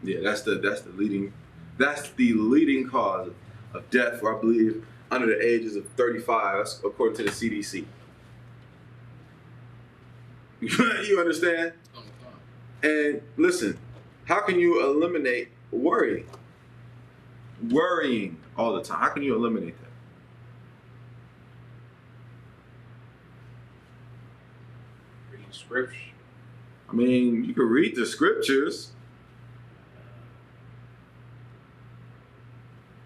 Yeah, that's the leading cause of death for, I believe, under the ages of 35. That's according to the CDC. You understand? And listen, how can you eliminate worrying? Worrying all the time. How can you eliminate that? Reading scripture. I mean, you can read the scriptures.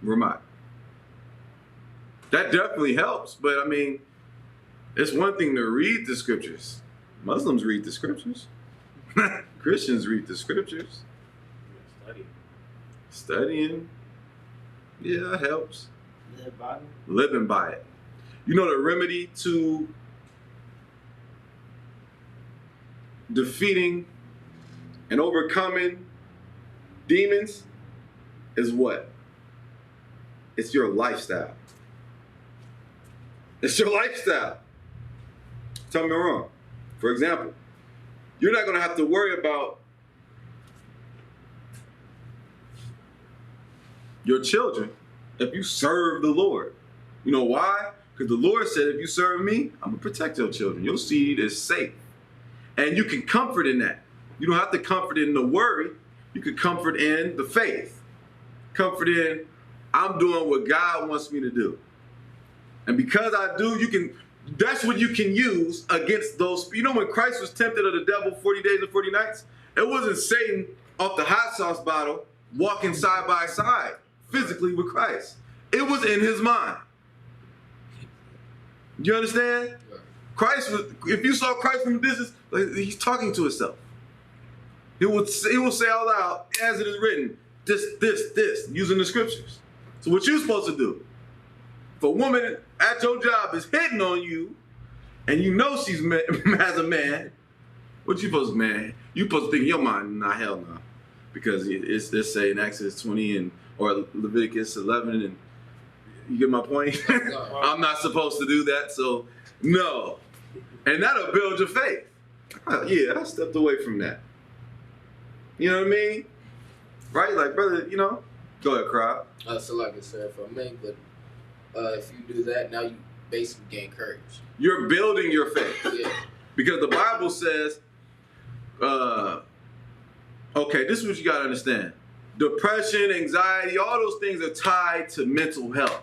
Ramad. That definitely helps, but I mean, it's one thing to read the scriptures. Muslims read the scriptures. Christians read the scriptures. Studying. Yeah, that helps. Living by it. You know the remedy to defeating and overcoming demons is what? It's your lifestyle. It's your lifestyle. Tell me wrong. For example, you're not going to have to worry about your children if you serve the Lord. You know why? Because the Lord said, if you serve me, I'm going to protect your children. Your seed is safe. And you can comfort in that. You don't have to comfort in the worry. You can comfort in the faith. Comfort in, I'm doing what God wants me to do. And because I do, that's what you can use against those. You know when Christ was tempted of the devil 40 days and 40 nights? It wasn't Satan off the hot sauce bottle walking side by side physically with Christ. It was in his mind. You understand? Christ was, if you saw Christ from a distance, he's talking to himself. He will say out loud, as it is written, this, using the scriptures. So what you're supposed to do, if a woman at your job is hitting on you, and you know she's as a man, what you supposed to, man? You supposed to think in your mind, nah, hell no. Because it's say in Exodus 20 or Leviticus 11, and you get my point? I'm not supposed to do that, so no. And that'll build your faith. Yeah, I stepped away from that. You know what I mean? Right? Like, brother, go ahead, crowd. So like I said, for me, but if you do that, now you basically gain courage. You're building your faith. Yeah. Because the Bible says, okay, this is what you got to understand. Depression, anxiety, all those things are tied to mental health.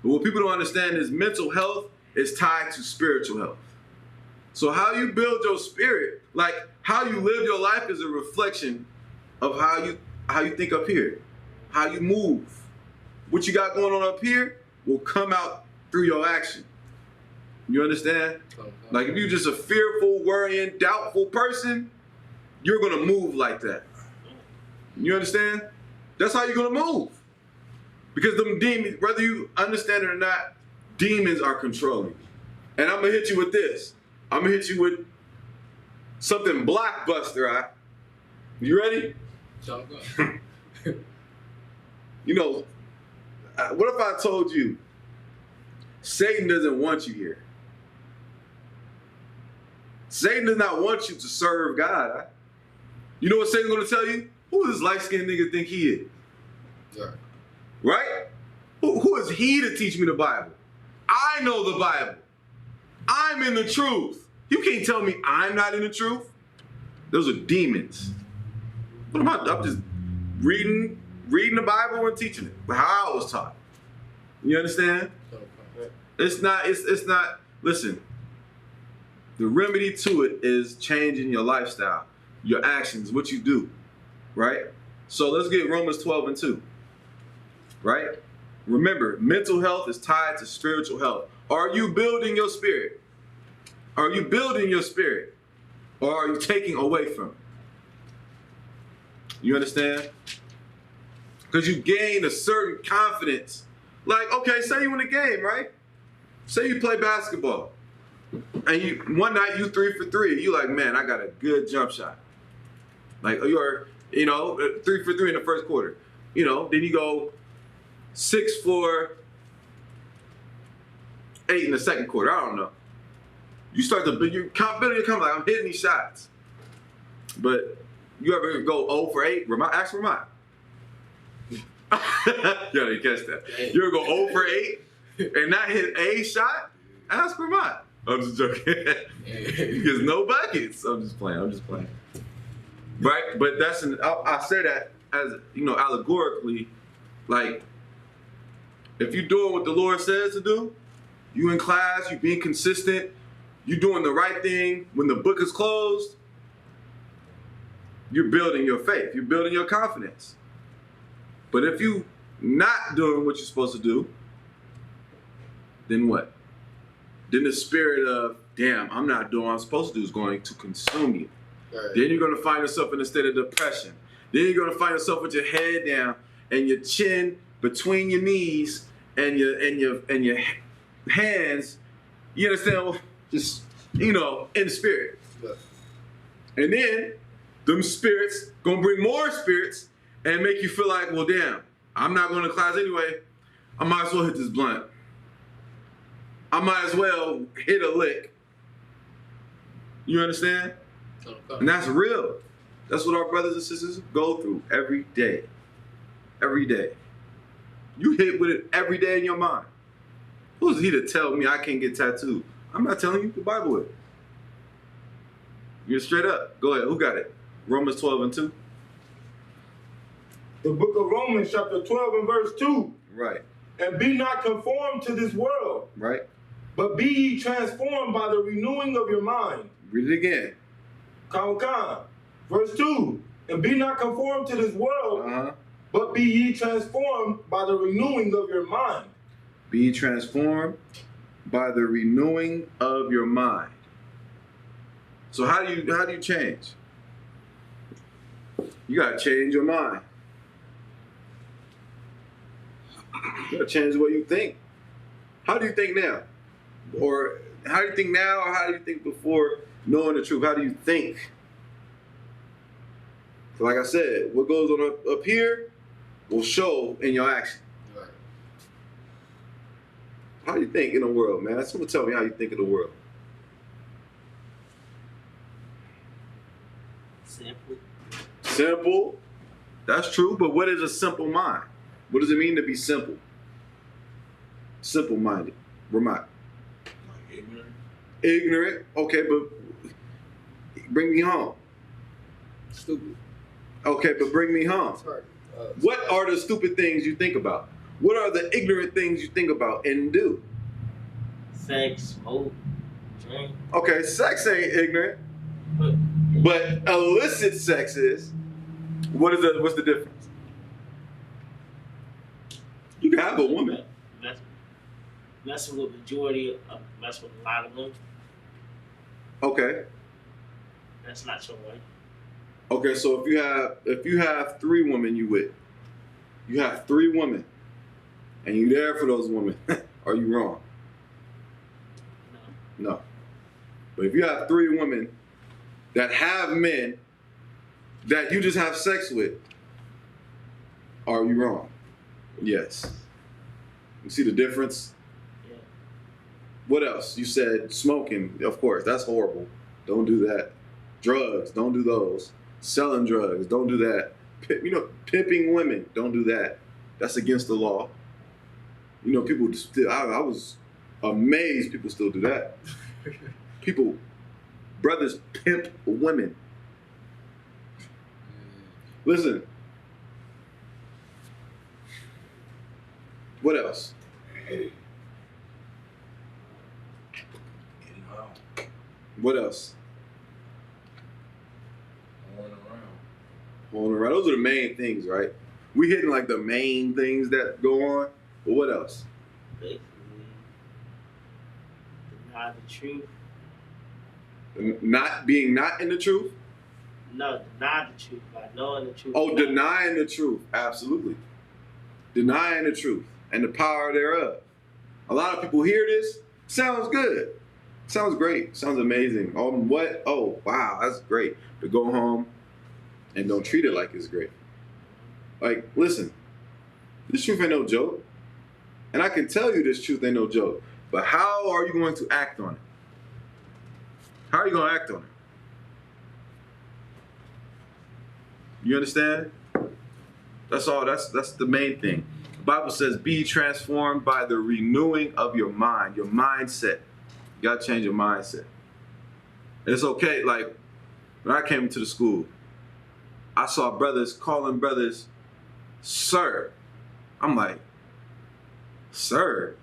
But what people don't understand is mental health is tied to spiritual health. So how you build your spirit, like how you live your life is a reflection of how you think up here, how you move. What you got going on up here will come out through your action. You understand? Like if you're just a fearful, worrying, doubtful person, you're going to move like that. You understand? That's how you're going to move. Because them demons, whether you understand it or not, demons are controlling. And I'm going to hit you with this. I'm going to hit you with something blockbuster, right? You ready? What if I told you Satan doesn't want you here? Satan does not want you to serve God. Right? You know what Satan's going to tell you? Who does this light-skinned nigga think he is? Yeah. Right? Who is he to teach me the Bible? I know the Bible. I'm in the truth. You can't tell me I'm not in the truth. Those are demons. What am I? I'm just reading the Bible and teaching it. How I was taught. You understand? It's not, listen, the remedy to it is changing your lifestyle, your actions, what you do, right? So let's get Romans 12:2, right? Remember, mental health is tied to spiritual health. Are you building your spirit? Are you building your spirit? Or are you taking away from it? You understand? Because you gain a certain confidence. Like, okay, say you win a game, right? Say you play basketball. And one night you 3 for 3. You like, man, I got a good jump shot. Like, you're, 3 for 3 in the first quarter. Then you go 6 for 8 in the second quarter. I don't know. You start to build your confidence. Like, I'm hitting these shots. But you ever go 0 for 8? Ask Ramon. Yo, you catch that? You're gonna go 0 for 8 and not hit a shot? Ask Vermont. I'm just joking. Because no buckets. I'm just playing. Right? But I say that as, allegorically, like, if you're doing what the Lord says to do, you in class, you being consistent, you doing the right thing when the book is closed, you're building your faith, you're building your confidence. But if you not doing what you're supposed to do, then what? Then the spirit of, damn, I'm not doing what I'm supposed to do is going to consume you. Right. Then you're going to find yourself in a state of depression. Then you're going to find yourself with your head down and your chin between your knees and your hands. You understand? Just, in the spirit. And then them spirits going to bring more spirits and make you feel like, well, damn, I'm not going to class anyway. I might as well hit this blunt. I might as well hit a lick. You understand? And that's real. That's what our brothers and sisters go through every day. Every day. You hit with it every day in your mind. Who's he to tell me I can't get tattooed? I'm not telling you. The Bible is. You're straight up. Go ahead. Who got it? Romans 12:2. The book of Romans, chapter 12 and verse 2. Right. And be not conformed to this world. Right. But be ye transformed by the renewing of your mind. Read it again. Verse 2. And be not conformed to this world, but be ye transformed by the renewing of your mind. Be ye transformed by the renewing of your mind. So how do you change? You gotta change your mind. You gotta change the way you think. How do you think now? Or how do you think now, or how do you think before knowing the truth? How do you think? So like I said, what goes on up here will show in your action. Right. How do you think in the world, man? Someone tell me how you think in the world. Simple. That's true, but what is a simple mind? What does it mean to be simple? Simple-minded. Vermont. Ignorant. Ignorant. Okay, but bring me home. Stupid. Okay, but bring me home. What are the stupid things you think about? What are the ignorant things you think about and do? Sex, smoke, drink. Okay, sex ain't ignorant, but illicit sex is. What's the difference? You can have a woman. Messing with majority of messing with a lot of women. Okay. That's not your way. Okay, so if you have 3 women you have 3 women, and you there for those women, are you wrong? No. But if you have 3 women that have men that you just have sex with, are you wrong? Yes. You see the difference? Yeah. What else? You said smoking, of course, that's horrible. Don't do that. Drugs, don't do those. Selling drugs, don't do that. Pimping women, don't do that. That's against the law. People still, I was amazed people still do that. Brothers pimp women. Listen. What else? What else? Holding around. Those are the main things, right? We hitting like the main things that go on. But what else? Basically, deny the truth. Not in the truth? No, deny the truth by knowing the truth. Oh, denying the truth. Absolutely. Denying the truth and the power thereof. A lot of people hear this. Sounds good. Sounds great. Sounds amazing. What? Oh, wow, that's great. To go home and don't treat it like it's great. Like, listen, this truth ain't no joke. And I can tell you this truth ain't no joke. But how are you going to act on it? How are you going to act on it? You understand? That's all. That's the main thing. The Bible says, be transformed by the renewing of your mind, your mindset. You gotta change your mindset. And it's okay. Like when I came into the school, I saw brothers calling brothers sir. I'm like, sir?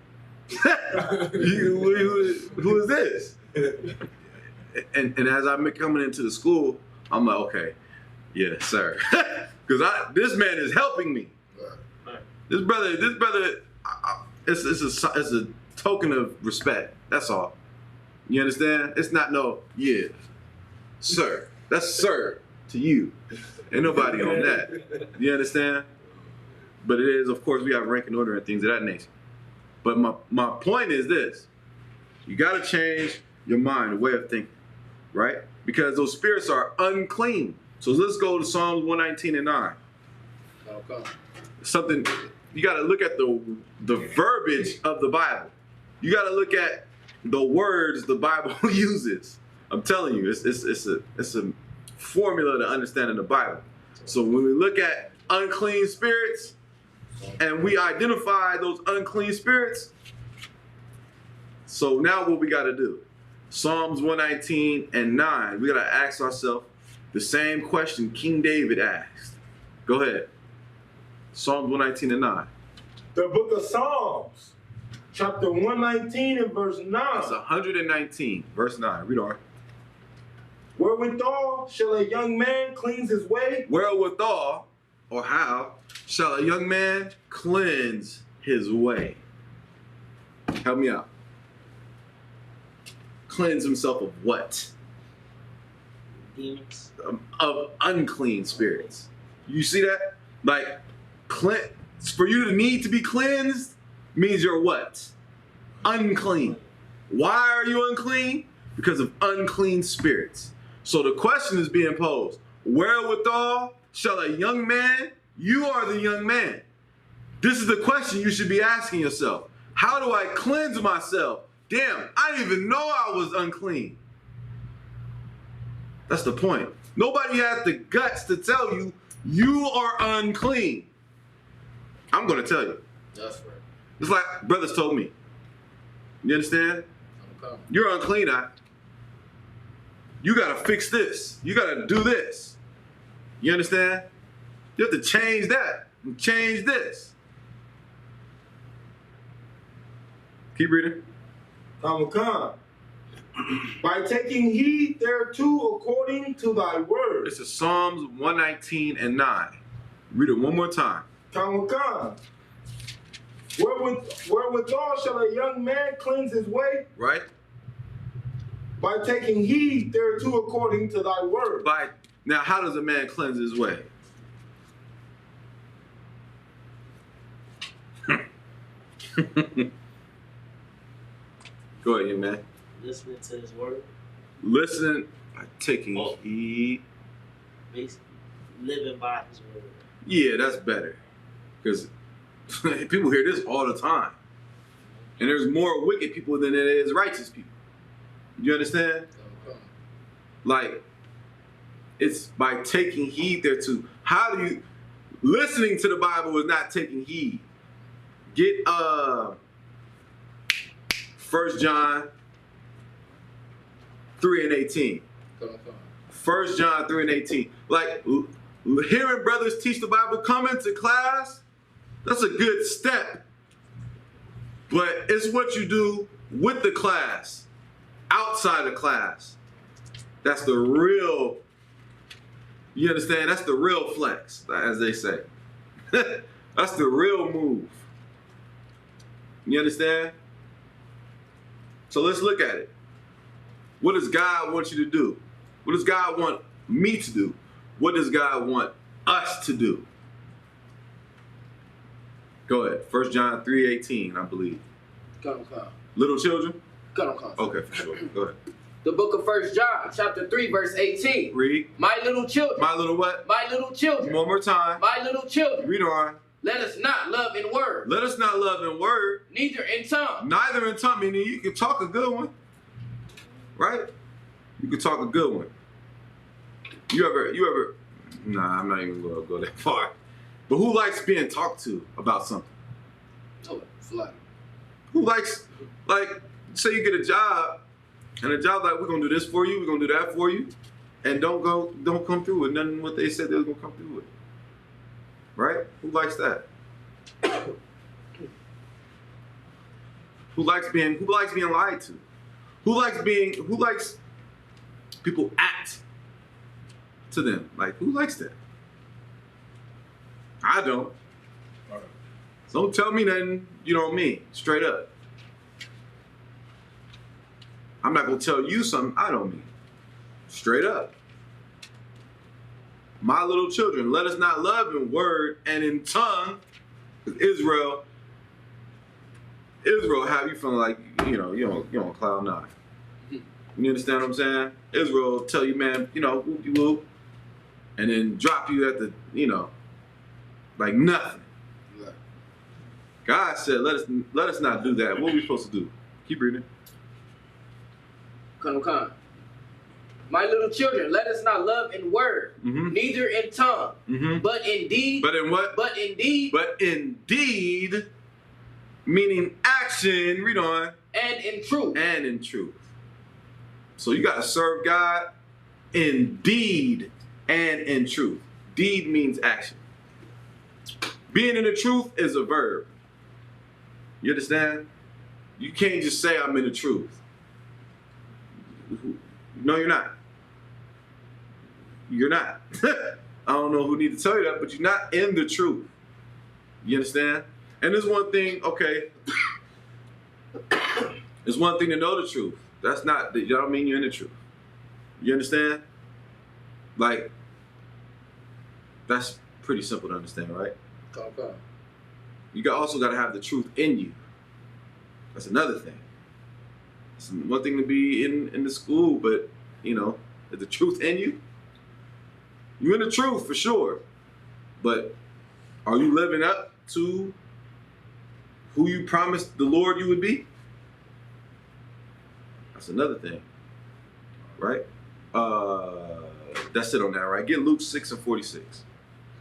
Who is this? And as I'm coming into the school, I'm like, okay, yeah, sir. Because this man is helping me. This brother, it's a token of respect. That's all. You understand? It's not no, yeah, sir. That's sir to you. Ain't nobody on that. You understand? But it is, of course, we have rank and order and things of that nature. But my point is this. You got to change your mind, the way of thinking, right? Because those spirits are unclean. So let's go to Psalms 119 and 9. Okay. Something, you got to look at the verbiage of the Bible. You got to look at the words the Bible uses. I'm telling you, it's a formula to understanding the Bible. So when we look at unclean spirits and we identify those unclean spirits, so now what we got to do? Psalms 119 and 9, we got to ask ourselves the same question King David asked. Go ahead. Psalms 119 and 9. The book of Psalms, chapter 119 and verse 9. That's 119, verse 9. Read on. Wherewithal shall a young man cleanse his way? Wherewithal, or how, shall a young man cleanse his way? Help me out. Cleanse himself of what? Demons. Of unclean spirits. You see that? Like, for you to need to be cleansed means you're what? Unclean. Why are you unclean? Because of unclean spirits. So the question is being posed. Wherewithal shall a young man? You are the young man. This is the question you should be asking yourself. How do I cleanse myself? Damn, I didn't even know I was unclean. That's the point. Nobody has the guts to tell you you are unclean. I'm going to tell you. That's right. It's like brothers told me. You understand? Okay. You're unclean, you got to fix this. You got to do this. You understand? You have to change that and change this. Keep reading. Come. By taking heed thereto according to thy word. This is Psalms 119 and 9. Read it one more time. Come. Wherewithal shall a young man cleanse his way? Right? By taking heed thereto according to thy word. Now, how does a man cleanse his way? Go ahead, man. Listening to his word. Listen by taking heed. Basically, living by his word. Yeah, that's better. Because people hear this all the time. And there's more wicked people than there is righteous people. You understand? Okay. Like, it's by taking heed thereto. How do you... Listening to the Bible is not taking heed. Get 1 John 3 and 18. Come. 1 John 3 and 18. Like, hearing brothers teach the Bible, come into class, that's a good step. But it's what you do with the class, outside of class. That's the real, you understand? That's the real flex, as they say. That's the real move. You understand? So let's look at it. What does God want you to do? What does God want me to do? What does God want us to do? Go ahead. 1 John 3:18, I believe. Come. Little children? Come. Okay, for sure. Go ahead. The book of 1 John, chapter 3, verse 18. Read. My little children. My little what? My little children. One more time. My little children. Read on. Let us not love in word. Let us not love in word. Neither in tongue. Neither in tongue. Meaning you can talk a good one. Right? You can talk a good one. You ever, nah, I'm not even going to go that far. But who likes being talked to about something? Oh, fly. Who likes, like, say you get a job, and the job like, we're gonna do this for you, we're gonna do that for you, and don't come through with nothing what they said they was gonna come through with. Right? Who likes that? Who likes being lied to? Who likes people act to them? Like, who likes that? I don't. So don't tell me nothing you don't mean, straight up. I'm not gonna tell you something I don't mean, straight up. My little children, let us not love in word and in tongue. Israel have you feeling like, you're on cloud nine. You understand what I'm saying? Israel will tell you, man, whoop you whoop, and then drop you at the, like nothing. Right. God said, let us not do that. What are we supposed to do? Keep reading. Come. My little children, let us not love in word, neither in tongue, but in deed. But in what? But in deed. But in deed, meaning action, read on. And in truth. And in truth. So you got to serve God in deed and in truth. Deed means action. Being in the truth is a verb. You understand? You can't just say I'm in the truth. No, you're not. You're not. I don't know who need to tell you that, but you're not in the truth. You understand? And there's one thing, okay. It's one thing to know the truth. That don't mean you're in the truth. You understand? Like, that's pretty simple to understand, right? Come. You also got to have the truth in you. That's another thing. It's one thing to be in the school, but, is the truth in you? You're in the truth for sure. But are you living up to who you promised the Lord you would be? That's another thing, right? That's it on that, right? Get Luke 6:46.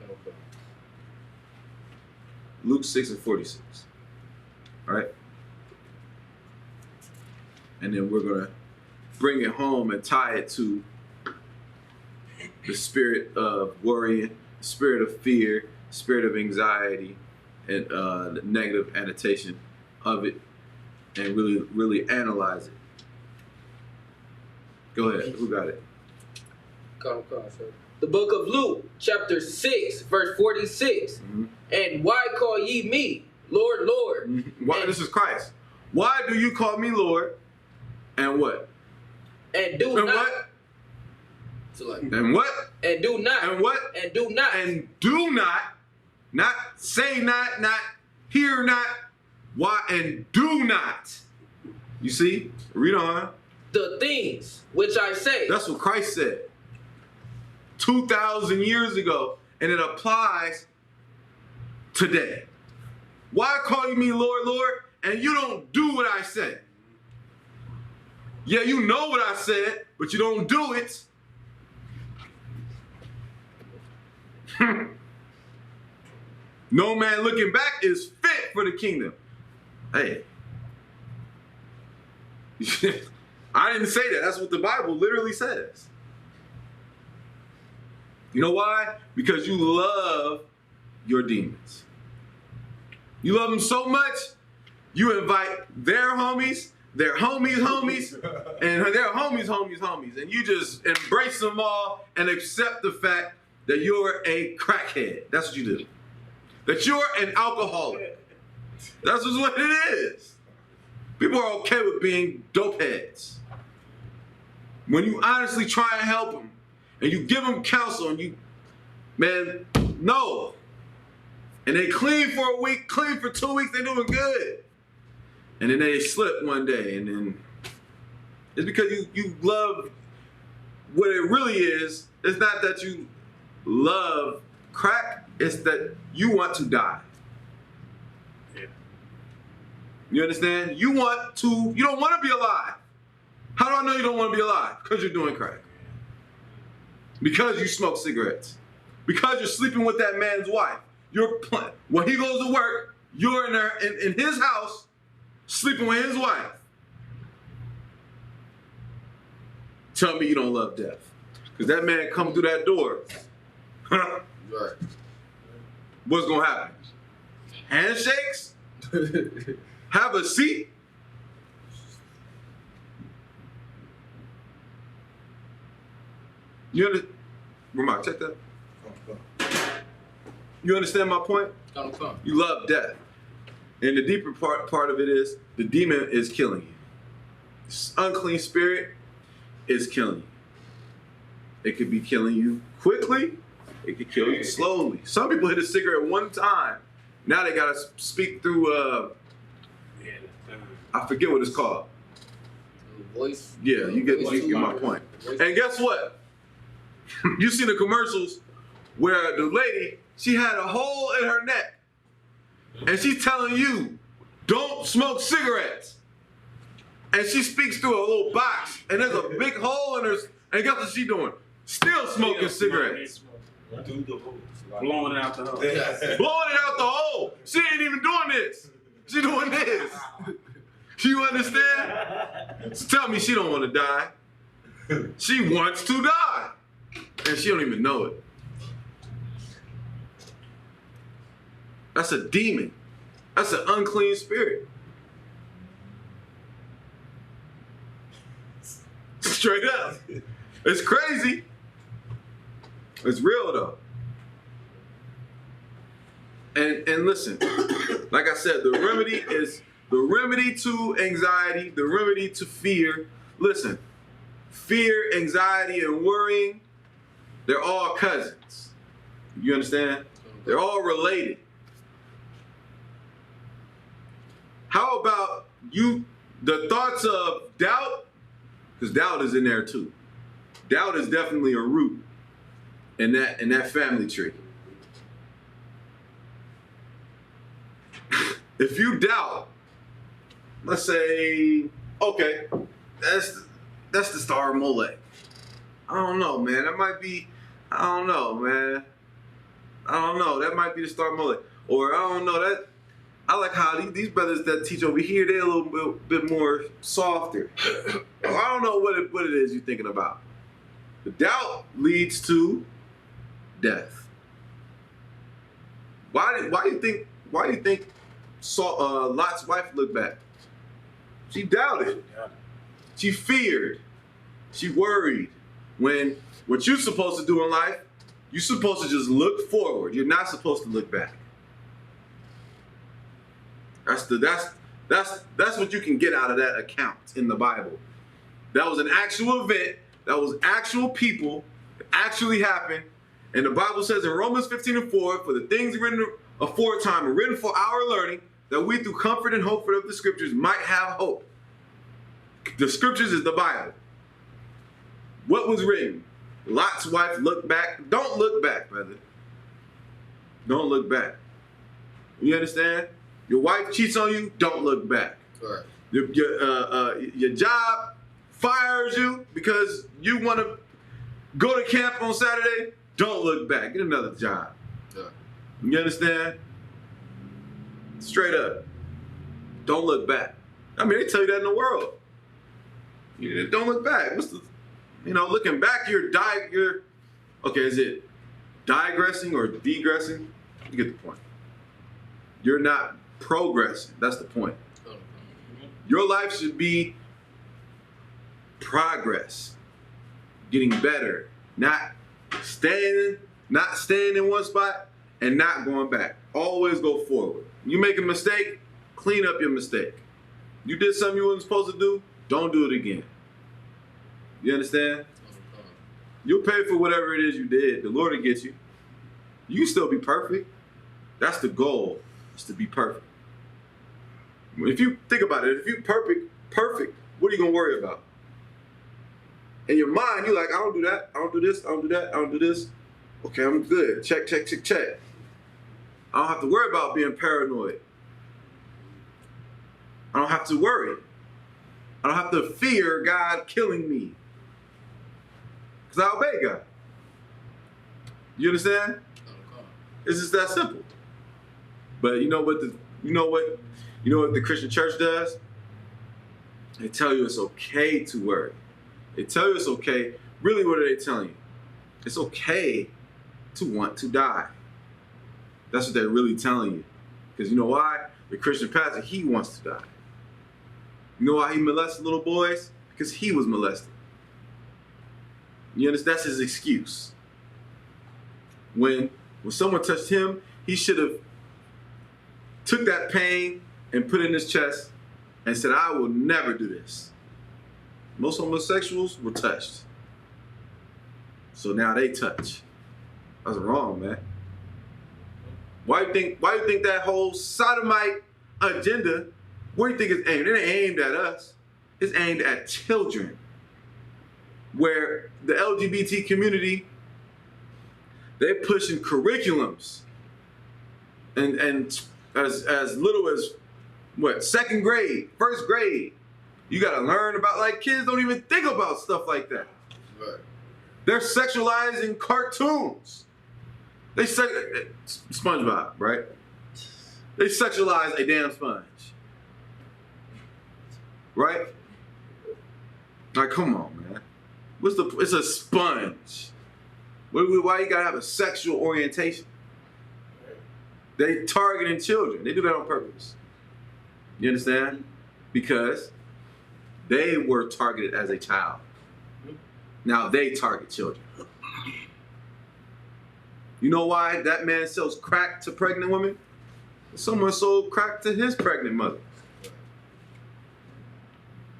Okay. Luke 6:46. All right? And then we're going to bring it home and tie it to the spirit of worrying, the spirit of fear, the spirit of anxiety, and the negative annotation of it, and really, really analyze it. Go ahead. Who got it? Come, sir. The book of Luke, chapter 6, verse 46. And why call ye me, Lord, Lord? Why? This is Christ. Why do you call me Lord? And what? And do and not. What? So like, and what? And do not. And what? And do not. And do not. Not say not hear not. Why? And do not. You see? Read on. The things which I say. That's what Christ said 2,000 years ago, and it applies today. Why call you me Lord, Lord, and you don't do what I say? Yeah, you know what I said, but you don't do it. No man looking back is fit for the kingdom. Hey. I didn't say that. That's what the Bible literally says. You know why? Because you love your demons. You love them so much, you invite their homies, their homies, and their homies, and you just embrace them all and accept the fact that you're a crackhead. That's what you do. That you're an alcoholic. That's just what it is. People are okay with being dope heads. When you honestly try and help them, and you give them counsel, and no. And they clean for a week, clean for 2 weeks, they're doing good. And then they slip one day, and then it's because you love what it really is. It's not that you love crack, it's that you want to die. Yeah. You understand? You don't want to be alive. How do I know you don't want to be alive? Because you're doing crack. Because you smoke cigarettes. Because you're sleeping with that man's wife. when he goes to work, you're in there in his house, sleeping with his wife. Tell me you don't love death. Because that man come through that door. Right. What's going to happen? Handshakes? Have a seat? You understand? Ramon, check that. You understand my point? Come. You love death. And the deeper part of it is the demon is killing you. This unclean spirit is killing you. It could be killing you quickly. It could kill you slowly. Some people hit a cigarette one time. Now they gotta speak through I forget what it's called. Voice. Yeah, you get my point. And guess what? You seen the commercials where the lady, she had a hole in her neck. And she's telling you, don't smoke cigarettes. And she speaks through a little box. And there's a big hole in her. And guess what she's doing? Still smoking cigarettes. Blowing it out the hole. Blowing it out the hole. She ain't even doing this. She doing this. You understand? So tell me she don't want to die. She wants to die. And she don't even know it. That's a demon. That's an unclean spirit. Straight up. It's crazy. It's real though. And listen, like I said, the remedy to anxiety, the remedy to fear. Listen, fear, anxiety, and worrying, they're all cousins. You understand? They're all related. How about the thoughts of doubt? Because doubt is in there too. Doubt is definitely a root in that family tree. If you doubt, let's say, okay, that's the star of Molech. I don't know, man. That might be, I don't know, man. I don't know. That might be the star of Molech. Or I don't know that. I like how these brothers that teach over here, they're a little bit more softer. I don't know what it is you're thinking about. The doubt leads to death. Why do you think Lot's wife looked back? She doubted. She feared. She worried. When what you're supposed to do in life, you're supposed to just look forward. You're not supposed to look back. That's what you can get out of that account in the Bible. That was an actual event. That was actual people. It actually happened. And the Bible says in Romans 15:4, for the things written aforetime are written for our learning, that we through comfort and hope of the scriptures might have hope. The scriptures is the Bible. What was written? Lot's wife looked back. Don't look back, brother. Don't look back. You understand? Your wife cheats on you, don't look back. Right. Your job fires you because you want to go to camp on Saturday, don't look back. Get another job. Yeah. You understand? Straight up. Don't look back. I mean, they tell you that in the world. Don't look back. Looking back, okay, is it digressing or degressing? You get the point. You're not progressing. That's the point. Your life should be progress, getting better, not staying in one spot and not going back. Always go forward. You make a mistake, clean up your mistake. You did something you weren't supposed to do, don't do it again. You understand? You'll pay for whatever it is you did. The Lord will get you. You can still be perfect. That's the goal, is to be perfect. If you think about it, if you're perfect, what are you going to worry about? In your mind, you're like, I don't do that, I don't do this, I don't do that, I don't do this. Okay, I'm good. Check, check, check, check. I don't have to worry about being paranoid. I don't have to worry. I don't have to fear God killing me. Because I obey God. You understand? It's just that simple. But you know what the Christian church does? They tell you it's okay to worry. They tell you it's okay. Really, what are they telling you? It's okay to want to die. That's what they're really telling you. Because you know why? The Christian pastor, he wants to die. You know why he molested little boys? Because he was molested. You understand? That's his excuse. When someone touched him, he should have took that pain and put it in his chest and said, I will never do this. Most homosexuals were touched. So now they touch. That's wrong, man. Why do you think that whole sodomite agenda, where do you think it's aimed? It ain't aimed at us. It's aimed at children. Where the LGBT community, they're pushing curriculums. And as little as what, second grade, first grade, you gotta learn about, like, kids don't even think about stuff like that. Right. They're sexualizing cartoons. SpongeBob, right? They sexualize a damn sponge. Right? Like, come on, man. It's a sponge. Why you gotta have a sexual orientation? They targeting children. They do that on purpose. You understand? Because they were targeted as a child. Now they target children. You know why that man sells crack to pregnant women? Someone sold crack to his pregnant mother.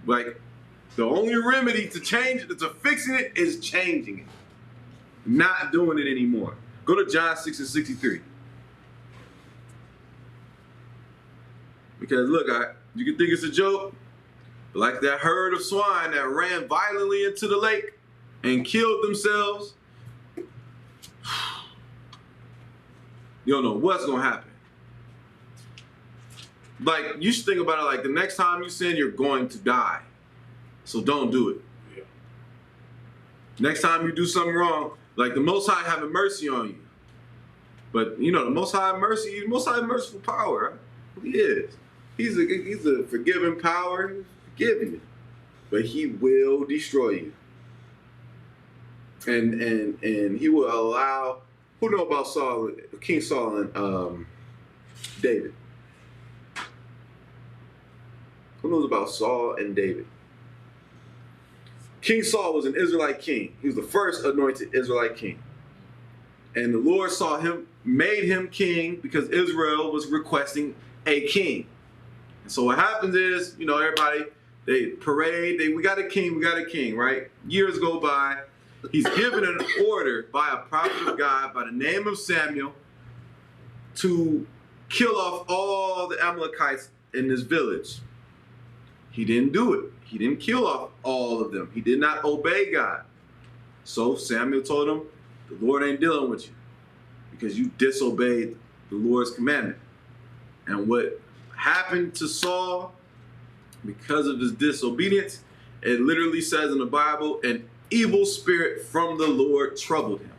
Like, the only remedy to change it, to fixing it, is changing it. Not doing it anymore. Go to John 6:63. Because look, you can think it's a joke, but like that herd of swine that ran violently into the lake and killed themselves, you don't know what's gonna happen. Like, you should think about it like the next time you sin, you're going to die. So don't do it. Yeah. Next time you do something wrong, like the Most High having mercy on you. But you know, the Most High merciful power, right? He is. He's a forgiving power. He'll forgive you. But he will destroy you. And he will allow, who know about King Saul and David? Who knows about Saul and David? King Saul was an Israelite king. He was the first anointed Israelite king. And the Lord saw him, made him king because Israel was requesting a king. And so what happens is, you know, everybody, they parade, we got a king, right? Years go by. He's given an order by a prophet of God by the name of Samuel to kill off all the Amalekites in this village. He didn't do it. He didn't kill off all of them. He did not obey God. So Samuel told him, the Lord ain't dealing with you because you disobeyed the Lord's commandment. And what happened to Saul because of his disobedience, it literally says in the Bible, an evil spirit from the Lord troubled him.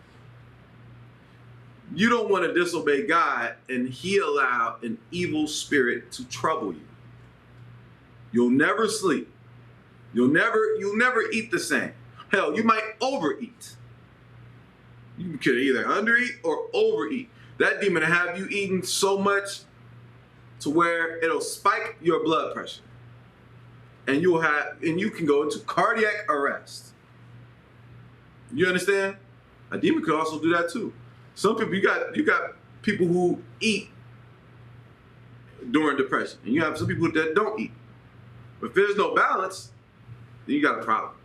You don't want to disobey God and he allowed an evil spirit to trouble you. You'll never sleep. You'll never eat the same. Hell, you might overeat. You could either undereat or overeat. That demon will have you eating so much to where it'll spike your blood pressure. And you can go into cardiac arrest. You understand? A demon could also do that too. Some people, you got people who eat during depression, and you have some people that don't eat. But if there's no balance, then you got a problem.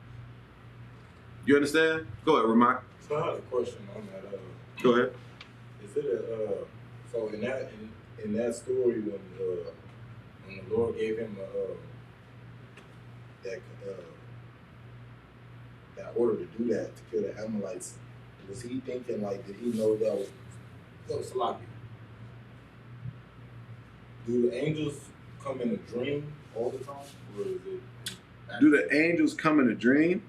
You understand? Go ahead, Ramak. So I had a question on that. Go ahead. Is it so in that story when the Lord gave him that order to do that, to kill the Amalekites, was he thinking, like, did he know that was sloppy? Do the angels come in a dream all the time, or is it? Do the angels come in a dream?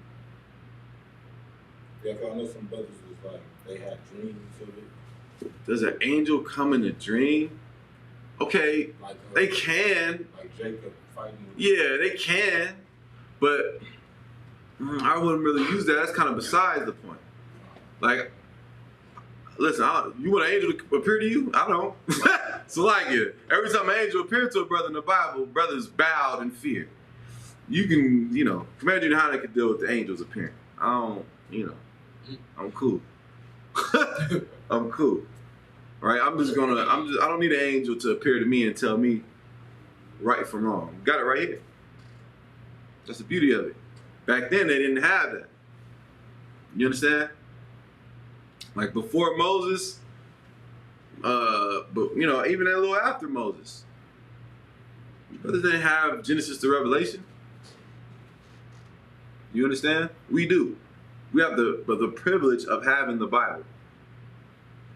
Yeah, 'cause I know some brothers was like they had dreams of it. Does an angel come in a dream? okay, Like, they can. Like Jacob fighting with Yeah, they can. But I wouldn't really use that. That's kind of besides the point. Like, listen, you want an angel to appear to you? I don't. So like it. Every time an angel appeared to a brother in the Bible, brothers bowed in fear. You can, imagine how they could deal with the angels appearing. I don't, I'm cool. I'm cool. Right? I don't need an angel to appear to me and tell me right from wrong. Got it right here. That's the beauty of it. Back then, they didn't have that. You understand? Like before Moses, but even a little after Moses, brothers didn't have Genesis to Revelation. You understand? We do. We have the privilege of having the Bible.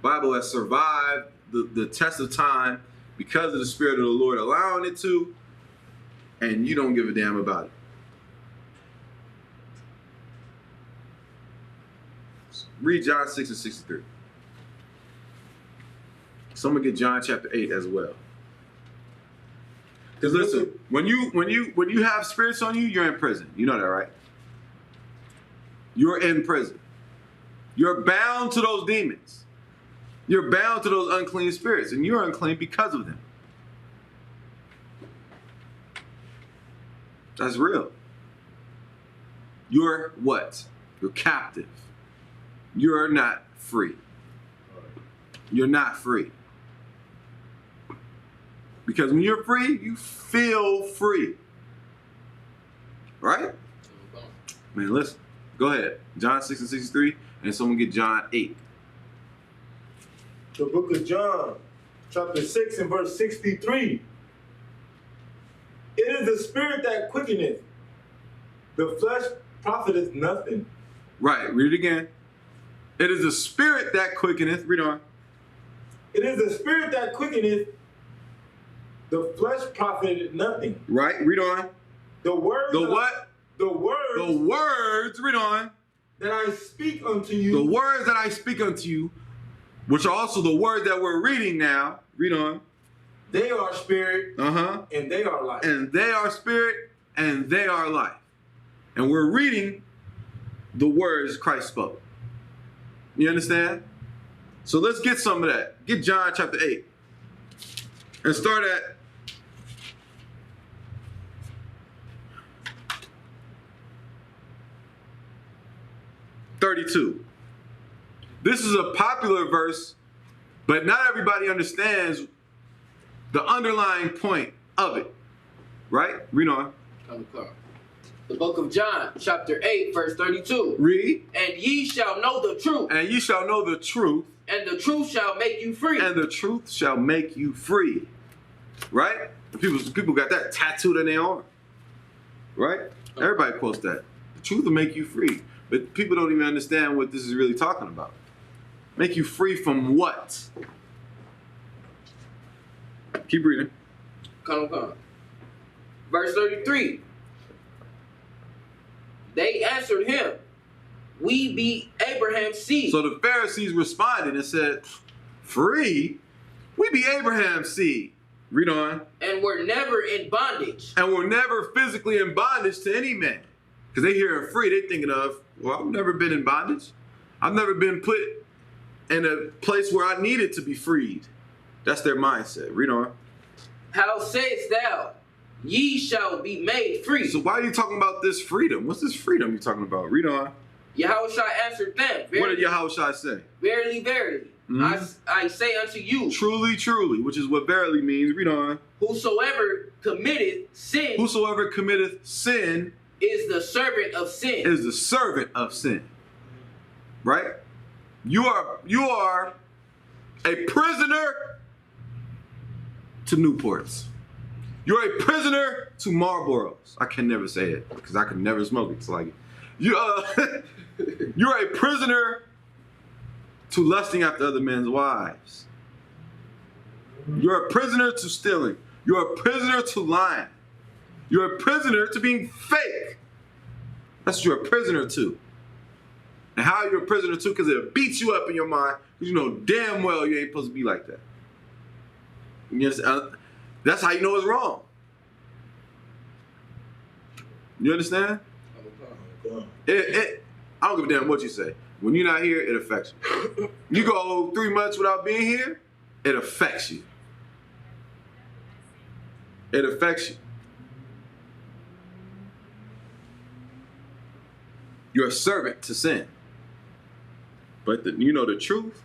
The Bible has survived the test of time because of the Spirit of the Lord allowing it to, and you don't give a damn about it. Read John 6 and 63. Someone get John chapter 8 as well. Because listen, when you have spirits on you, you're in prison. You know that, right? You're in prison. You're bound to those demons. You're bound to those unclean spirits, and you're unclean because of them. That's real. You're what? You're captive. You're not free. You're not free. Because when you're free, you feel free. Right? Man, listen. Go ahead. John 6 and 63, and someone get John 8. the book of John, chapter 6 and verse 63. It is the spirit that quickeneth. The flesh profiteth nothing. Right. Read it again. It is the spirit that quickeneth. Read on. It is the spirit that quickeneth. The flesh profited nothing. Right. Read on. The words. The what? The words. The words. Read on. That I speak unto you. The words that I speak unto you, which are also the words that we're reading now. Read on. They are spirit. And they are life. And they are spirit and they are life. And we're reading the words Christ spoke. You understand? So let's get some of that. Get John chapter 8. And start at .32. This is a popular verse, but not everybody understands the underlying point of it. Right? Read on. The book of John, chapter 8, verse 32. Read. And ye shall know the truth. And ye shall know the truth. And the truth shall make you free. And the truth shall make you free. Right? People got that tattooed on their arm. Right? Everybody quotes that. The truth will make you free. But people don't even understand what this is really talking about. Make you free from what? Keep reading. Come. Verse 33. They answered him, we be Abraham's seed. So the Pharisees responded and said, free? We be Abraham's seed. Read on. And were never in bondage. And were never physically in bondage to any man. Because they hear free, they thinking of, well, I've never been in bondage. I've never been put in a place where I needed to be freed. That's their mindset. Read on. How sayest thou, ye shall be made free? So why are you talking about this freedom? What's this freedom you're talking about? Read on. Yahushua answered them. What did Yahushua say? Verily, verily. I say unto you. Truly, truly, which is what verily means. Read on. Whosoever committeth sin. Whosoever committeth sin. Is the servant of sin. Is the servant of sin. Right? You are a prisoner to Newports. You're a prisoner to Marlboros. I can never say it because I can never smoke it. It's like you're a prisoner to lusting after other men's wives. You're a prisoner to stealing. You're a prisoner to lying. You're a prisoner to being fake. That's what you're a prisoner to. And how you're a prisoner to? Because it beats you up in your mind because you know damn well you ain't supposed to be like that. You understand? That's how you know it's wrong. You understand? I don't give a damn what you say. When you're not here, it affects you. You go 3 months without being here, it affects you. It affects you. You're a servant to sin. But the truth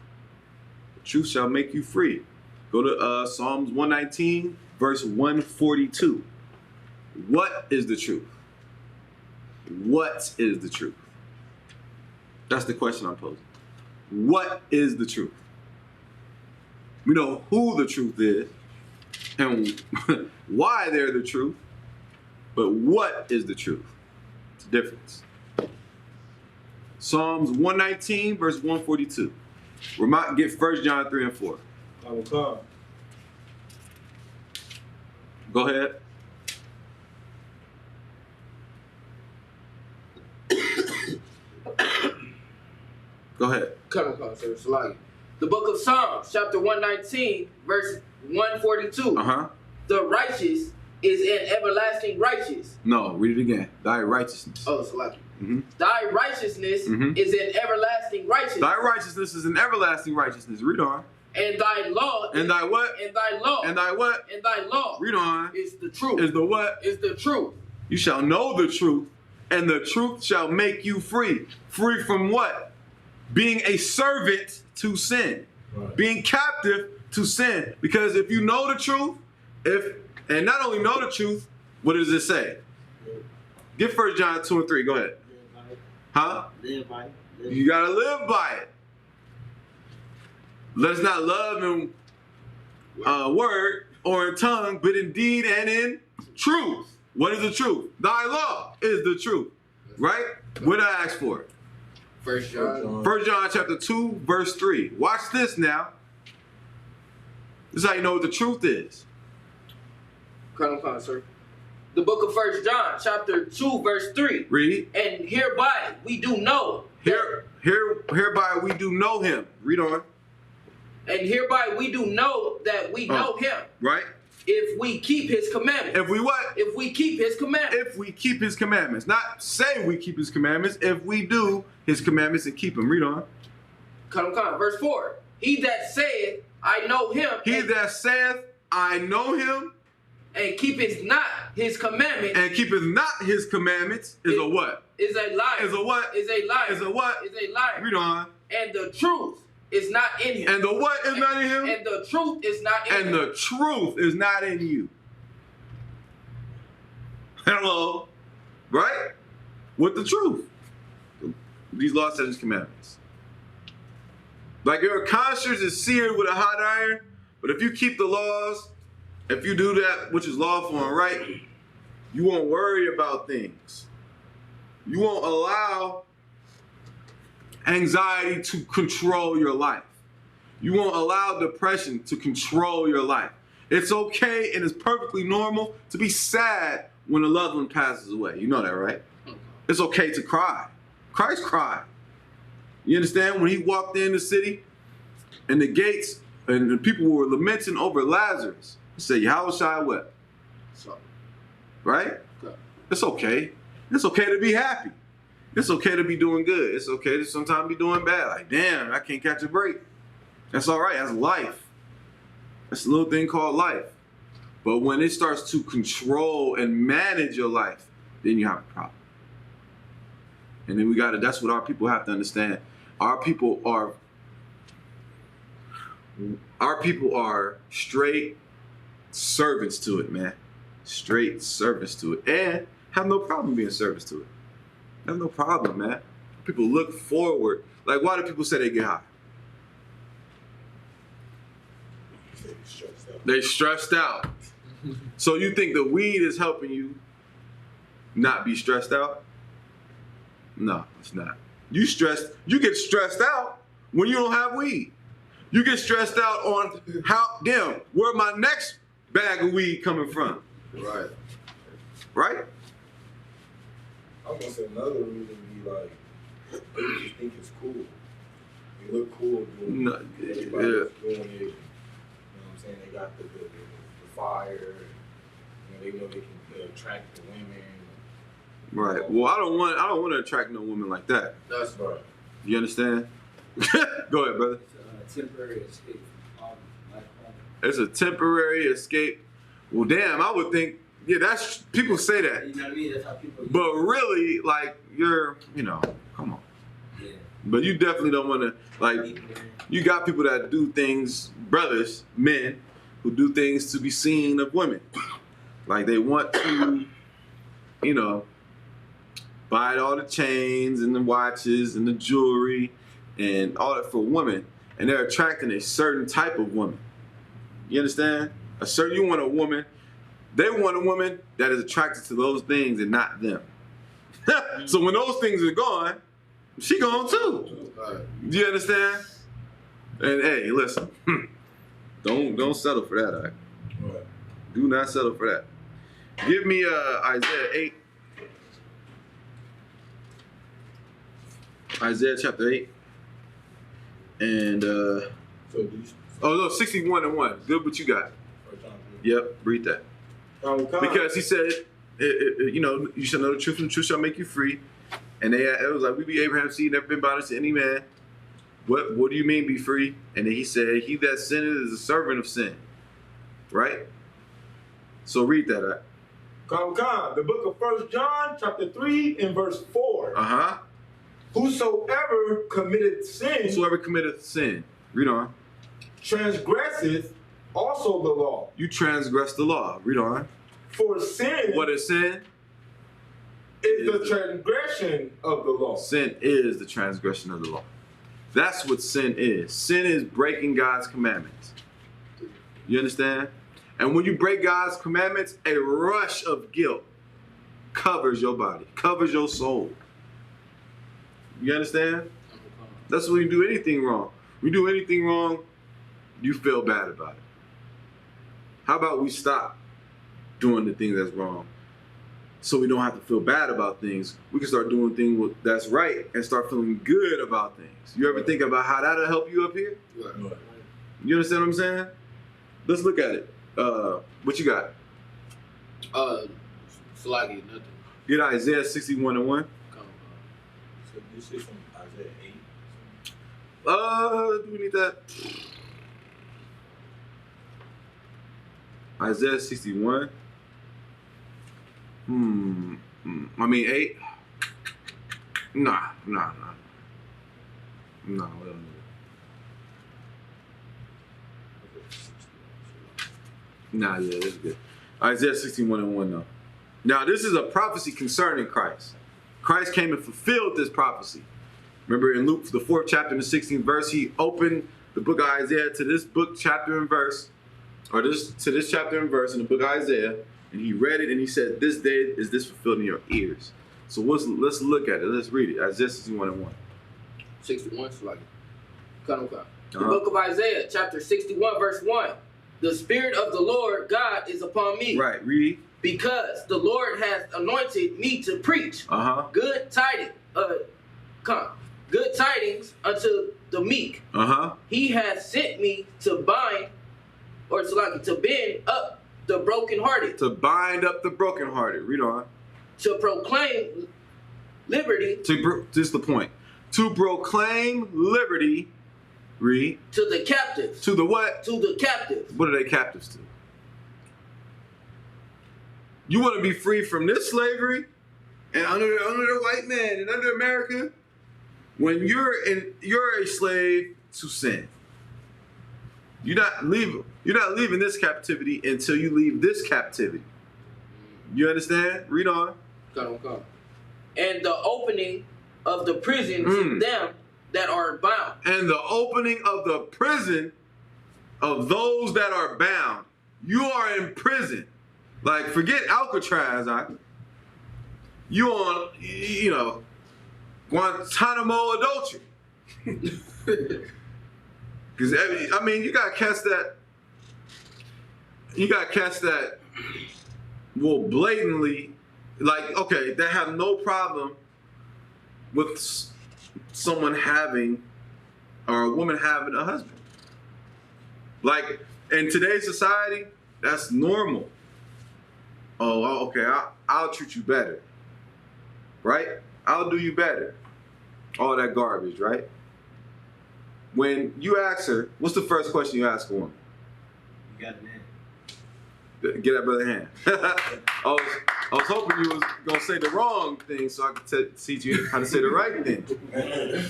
shall make you free. Go to Psalms 119, verse 142. What is the truth? What is the truth? That's the question I'm posing. What is the truth? We know who the truth is and why they're the truth, but what is the truth? It's a difference. Psalms 119, verse 142. Get 1 John 3 and 4. I will come. Go ahead. Go ahead. Come, sir. Salagi. The book of Psalms, chapter 119, verse 142. The righteous is in everlasting righteous. No, read it again. Thy righteousness. Oh, Salagi. Thy righteousness is in everlasting righteousness. Thy righteousness is in everlasting righteousness. Read on. And thy law. And thy what? And thy law. And thy what? And thy law. Read on. Is the truth. Is the what? Is the truth. You shall know the truth, and the truth shall make you free. Free from what? Being a servant to sin. Right. Being captive to sin. Because if you know the truth, and not only know the truth, what does it say? Get 1 John 2 and 3. Go ahead. Huh? Live by it. You gotta live by it. Let us not love in word or in tongue, but in deed and in truth. What is the truth? Thy law is the truth. Right? What did I ask for? 1 John. 1 John chapter 2, verse 3. Watch this now. This is how you know what the truth is. Come, sir. The book of 1 John, chapter 2, verse 3. Read. And hereby we do know. Hereby we do know him. Read on. And hereby we do know that we know him. Right. If we keep his commandments. If we what? If we keep his commandments. If we keep his commandments. Not say we keep his commandments. If we do his commandments and keep them. Read on. Come. Verse 4. He that saith, I know him. He that saith, I know him. And keepeth not his commandments. And keepeth not his commandments is a what? Is a liar. Is a what? Is a liar. Is a what? Is a liar. Read on. And the truth is not in him. And the what is not in him? And the truth is not in him. And the truth is not in you. Hello. Right? With the truth. These laws, statutes, commandments. Like your conscience is seared with a hot iron, but if you keep the laws, if you do that which is lawful and right, you won't worry about things. You won't allow anxiety to control your life. You won't allow depression to control your life. It's okay and it's perfectly normal to be sad when a loved one passes away. You know that, right? It's okay to cry. Christ cried. You understand? When he walked in the city and the gates and the people were lamenting over Lazarus, he said, Yahushua wept. Right? It's okay. It's okay to be happy. It's okay to be doing good. It's okay to sometimes be doing bad. Like, damn, I can't catch a break. That's all right. That's life. That's a little thing called life. But when it starts to control and manage your life, then you have a problem. And then that's what our people have to understand. Our people are straight servants to it, man. Straight service to it. And have no problem being service to it. Have no problem, man. People look forward. Like, why do people say they get high? They stressed out. So you think the weed is helping you not be stressed out? No, it's not. You get stressed out when you don't have weed. You get stressed out on where my next bag of weed coming from? Right. Right? I'm gonna say another reason be like, they just think it's cool. You look cool doing no, everybody else doing it. You know what I'm I'm saying they got the fire. They know they can attract the women. Right. Well, I don't want to attract no woman like that. That's right. You understand? Go ahead, brother. It's a temporary escape from poverty, life poverty. It's a temporary escape. Well, damn, I would think, yeah, that's, people say that. You know what I mean? That's how people. But really, like, come on. Yeah. But you definitely don't want to, like, you got people that do things, brothers, men, who do things to be seen of women. Like, they want to, buy all the chains and the watches and the jewelry and all that for women. And they're attracting a certain type of woman. You understand? You want a woman, they want a woman that is attracted to those things and not them. So when those things are gone, she gone too. Do you understand? And hey, listen, don't settle for that. Right? Right. Do not settle for that. Give me Isaiah 8. Isaiah chapter 8. And So do you, 61 and 1. Good, what you got? Yep, read that. Because he said, you shall know the truth, and the truth shall make you free. And it was like, we be Abraham's seed, never been bondage to any man. What do you mean be free? And then he said, he that sinneth is a servant of sin. Right? So read that. Right? The book of 1 John, chapter 3, and verse 4. Uh-huh. Whosoever committed sin. Whosoever committeth sin. Read on. Transgresseth also the law. You transgress the law. Read on. For sin. What is sin? Is the transgression of the law. Sin is the transgression of the law. That's what sin is. Sin is breaking God's commandments. You understand? And when you break God's commandments, a rush of guilt covers your body, covers your soul. You understand? That's when you do anything wrong. When you do anything wrong, you feel bad about it. How about we stop doing the thing that's wrong so we don't have to feel bad about things? We can start doing things that's right and start feeling good about things. You ever think about how that'll help you up here? right. You understand what I'm saying? Let's look at it. What you got? Slaggy, nothing. Get Isaiah 61 and 1. So you say from Isaiah 8? Do we need that? Isaiah 61. I mean 8. Nah. We don't need it. Nah, yeah, that's good. Isaiah 61 and 1 though. Now this is a prophecy concerning Christ. Christ came and fulfilled this prophecy. Remember in Luke, the 4th chapter and the 16th verse, he opened the book of Isaiah to this book, chapter and verse, to this chapter and verse in the book of Isaiah, and he read it and he said, this day is this fulfilled in your ears. So let's look at it. Let's read it. Isaiah 61 and 1. 61, Slaggy. The book of Isaiah, chapter 61, verse 1. The Spirit of the Lord God is upon me. Right, read. Because the Lord has anointed me to preach good tidings, good tidings unto the meek. He has sent me to bind, to bend up the brokenhearted. To bind up the brokenhearted. Read on. To proclaim liberty. This is the point. To proclaim liberty. Read. To the captives. To the what? To the captives. What are they captives to? You want to be free from this slavery and under the white man and under America? When you're a slave to sin. You're not leaving this captivity until you leave this captivity. You understand? Read on. Come. And the opening of the prison to them that are bound. And the opening of the prison of those that are bound. You are in prison. Like, forget Alcatraz. You on, Guantanamo adultery. Because, I mean, you got cats that will blatantly, like, okay, that have no problem with someone having, or a woman having a husband. Like in today's society, that's normal. Oh, okay, I'll treat you better, right? I'll do you better. All that garbage, right? When you ask her, what's the first question you ask a woman? You got a man. Get that brother hand. I was hoping you was gonna say the wrong thing so I could teach you how to say the right thing.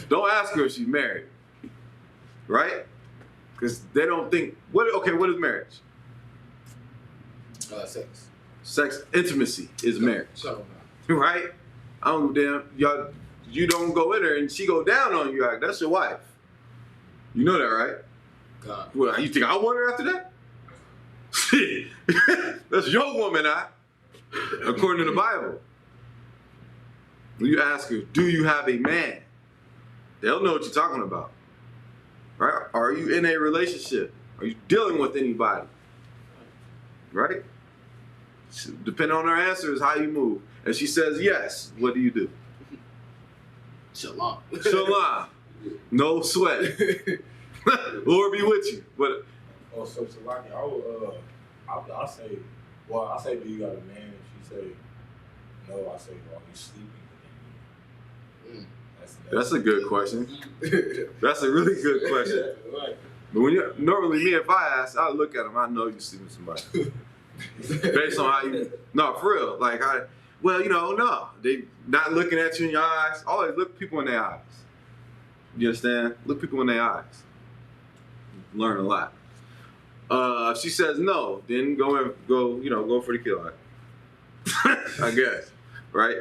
Don't ask her if she's married, right? Because they don't think. What is marriage? Sex. Sex, intimacy is marriage, So, right? I don't give a damn. Y'all, you don't go in her and she go down on you. Like, that's your wife. You know that, right? God. Well, you think I want her after that? That's your woman, according to the Bible. When you ask her, do you have a man? They'll know what you're talking about. Right? Are you in a relationship? Are you dealing with anybody? Right? Depending on her answer is how you move. And she says yes, what do you do? Shalom. Shalom. No sweat. Lord be with you. But Oh, so like I'll say, do you got a man? If she say no, I say, well, you sleeping with him. That's a good question. That's a really good question. But when you normally me, if I ask, I look at him. I know you sleeping with somebody based on how you. No, for real. Like no, they not looking at you in your eyes. Always look people in their eyes. You understand? Look people in their eyes. Learn a lot. If she says no, then go for the kill. I guess, right?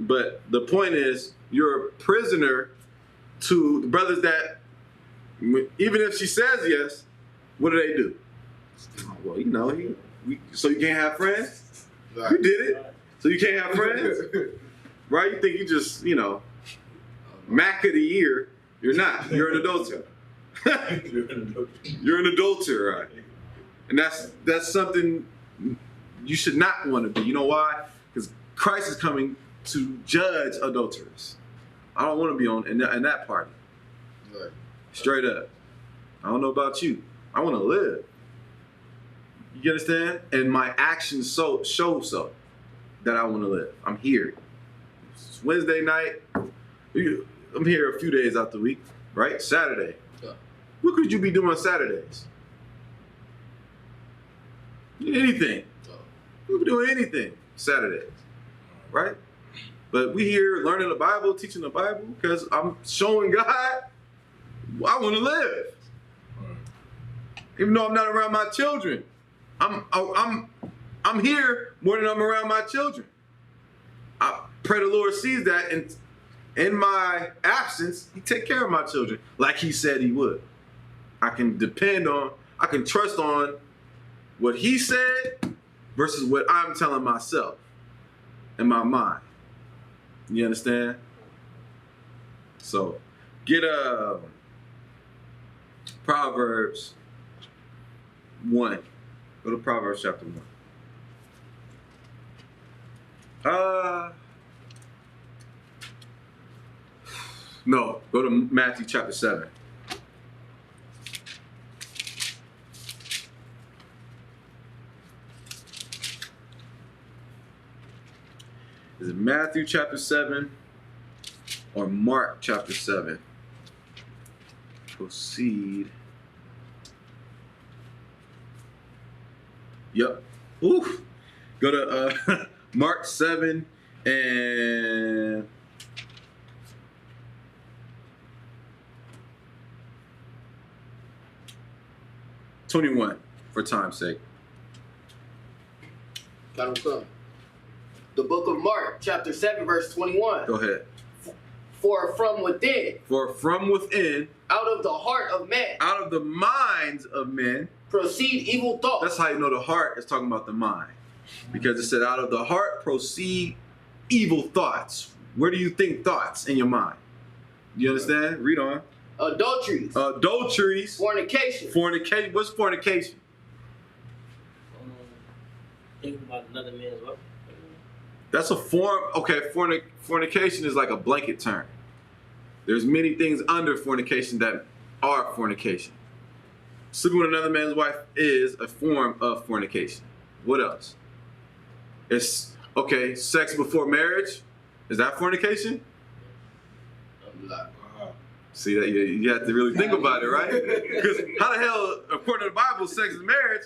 But the point is, you're a prisoner to the brothers that, even if she says yes, what do? Well, so you can't have friends? Right. You did it. So you can't have friends? Right? You think you just, Mac of the year. You're not. You're an adulterer. You're an adulterer, right? And that's something you should not want to be. You know why? Because Christ is coming to judge adulterers. I don't want to be in that party. Right. Straight up. I don't know about you. I want to live. You understand? And my actions show so that I want to live. I'm here. It's Wednesday night. I'm here a few days out the week, right? Saturday. Yeah. What could you be doing Saturdays? Anything. You could be doing anything Saturdays, right? But we here learning the Bible, teaching the Bible, because I'm showing God I want to live. Even though I'm not around my children, I'm here more than I'm around my children. I pray the Lord sees that, and in my absence, He take care of my children like He said He would. I can trust on what He said versus what I'm telling myself in my mind. You understand? So, get Proverbs 1. Go to Proverbs chapter 1. No, go to Matthew chapter 7. Is it Matthew chapter 7 or Mark chapter 7? Proceed. Yep. Oof. Go to Mark 7 and 21 for time's sake. Got him come. The book of Mark, chapter 7, verse 21. Go ahead. For from within. For from within. Out of the heart of man. Out of the minds of men. Proceed evil thoughts. That's how you know the heart is talking about the mind. Because it said out of the heart proceed evil thoughts. Where do you think thoughts in your mind? You understand? Read on. Adulteries. Adulteries. Fornication. Fornication. What's fornication? Think about another man's weapon. That's a form. Okay, fornication is like a blanket term. There's many things under fornication that are fornication. Sleeping with another man's wife is a form of fornication. What else? It's, okay, sex before marriage. Is that fornication? See, that you have to really think about it, right? Because how the hell, according to the Bible, sex is marriage,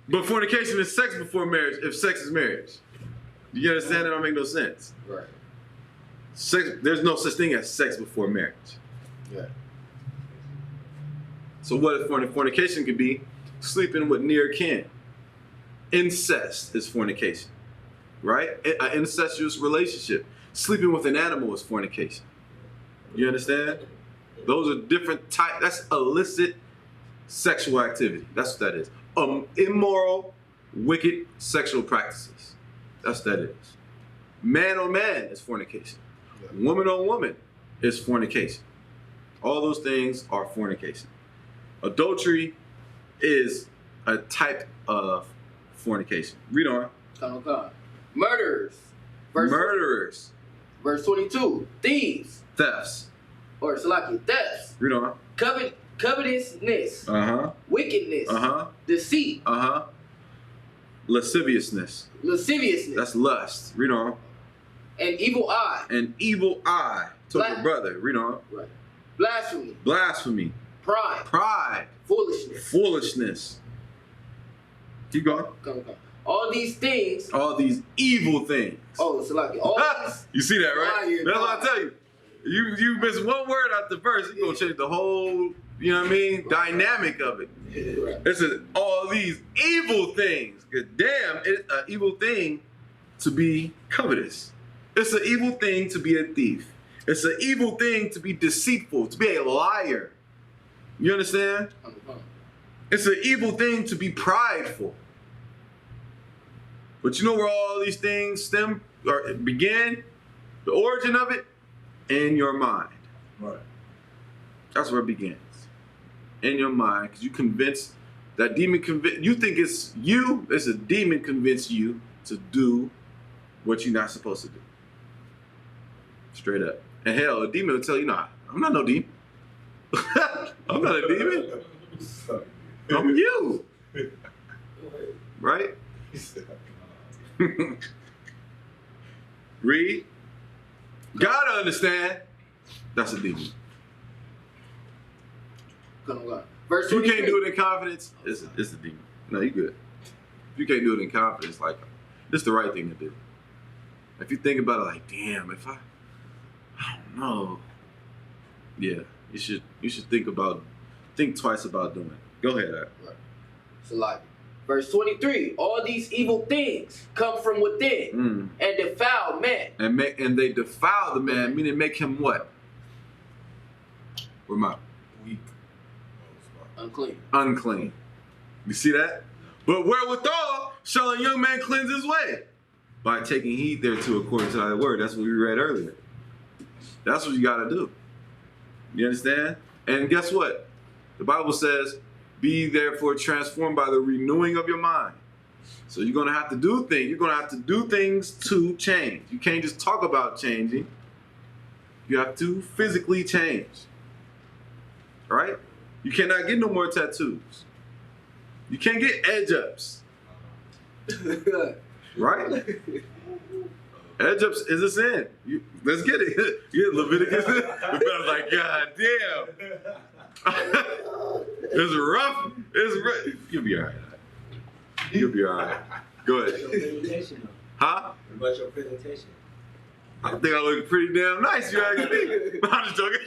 but fornication is sex before marriage if sex is marriage. You understand? That don't make no sense. Right. Sex, there's no such thing as sex before marriage. Yeah. So what if fornication could be? Sleeping with near kin. Incest is fornication, right? An incestuous relationship. Sleeping with an animal is fornication. You understand? Those are different types. That's illicit sexual activity. That's what that is. Immoral, wicked sexual practices. That's what that is. Man on man is fornication. Woman on woman is fornication. All those things are fornication. Adultery is a type of fornication. Read on. Come. Murderers. Murderers. Verse 22. Thieves. Thefts. Or Salaki, thefts. Read on. Covetousness. Uh-huh. Wickedness. Uh-huh. Deceit. Uh-huh. Lasciviousness. Lasciviousness. That's lust. Read on. An evil eye. An evil eye took a brother. Read on. Right. Blasphemy. Blasphemy. Pride. Pride. Foolishness. Foolishness. Keep going. Come. All these things. All these evil things. Oh, Salaki. All these. You see that, right? That's what I tell you. You miss one word out the verse, it's gonna change the whole, you know what I mean, dynamic of it. It says all these evil things. Damn, it's an evil thing to be covetous. It's an evil thing to be a thief. It's an evil thing to be deceitful, to be a liar. You understand? It's an evil thing to be prideful. But you know where all these things stem or begin? The origin of it? In your mind. Right. That's where it begins. In your mind, because you convinced, that demon you think it's you, it's a demon convinced you to do what you're not supposed to do. Straight up. And hell, a demon will tell you, nah, I'm not no demon. I'm not a demon. I'm you. Right? Read. Gotta understand, that's a demon. Verse if you can't do it in confidence, it's a demon. No, you good. If you can't do it in confidence, like, it's the right thing to do. If you think about it like, damn, if I don't know. Yeah, you should think twice about doing it. Go ahead, right. So like, verse 23, all these evil things come from within and defile man. And they defile the man, meaning make him what? Where am I? Weak. Unclean. Unclean. You see that? But wherewithal shall a young man cleanse his way? By taking heed thereto according to thy word. That's what we read earlier. That's what you got to do. You understand? And guess what? The Bible says, be therefore transformed by the renewing of your mind. So you're going to have to do things. You're going to have to do things to change. You can't just talk about changing. You have to physically change. Right? You cannot get no more tattoos. You can't get edge ups. Right? Edge ups is a sin. Let's get it. You get Leviticus. It's like, God damn. It's rough. It's rough. You'll be all right. You'll be all right. Go ahead. Huh? What about your presentation? I think I look pretty damn nice. You asking me? I'm just joking.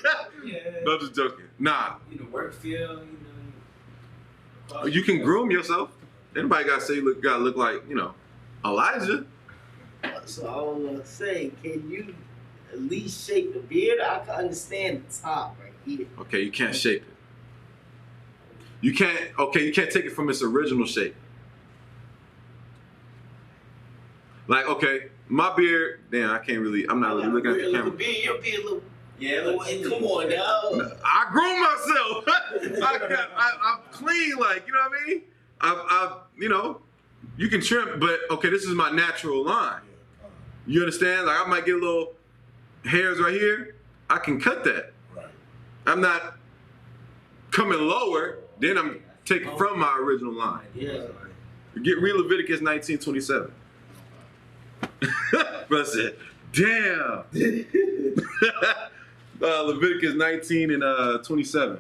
Yeah. No, I'm just joking. Nah. You know, work field. You know. You can groom yourself. Anybody gotta say you gotta look like, Elijah. So I want to say, can you at least shape the beard? I can understand the top right here. Okay, you can't shape it. You can't take it from its original shape. Like, okay, my beard, damn, I'm not really looking at the camera. Your beard look. Yeah, Come on now. I groom myself. I'm clean, like, you know what I mean? You can trim, but okay, this is my natural line. You understand? Like, I might get little hairs right here. I can cut that. Right. I'm not coming lower. Then I'm take it from my original line. Yeah. Read Leviticus 19:27. Brother said, damn. Leviticus 19 and 27.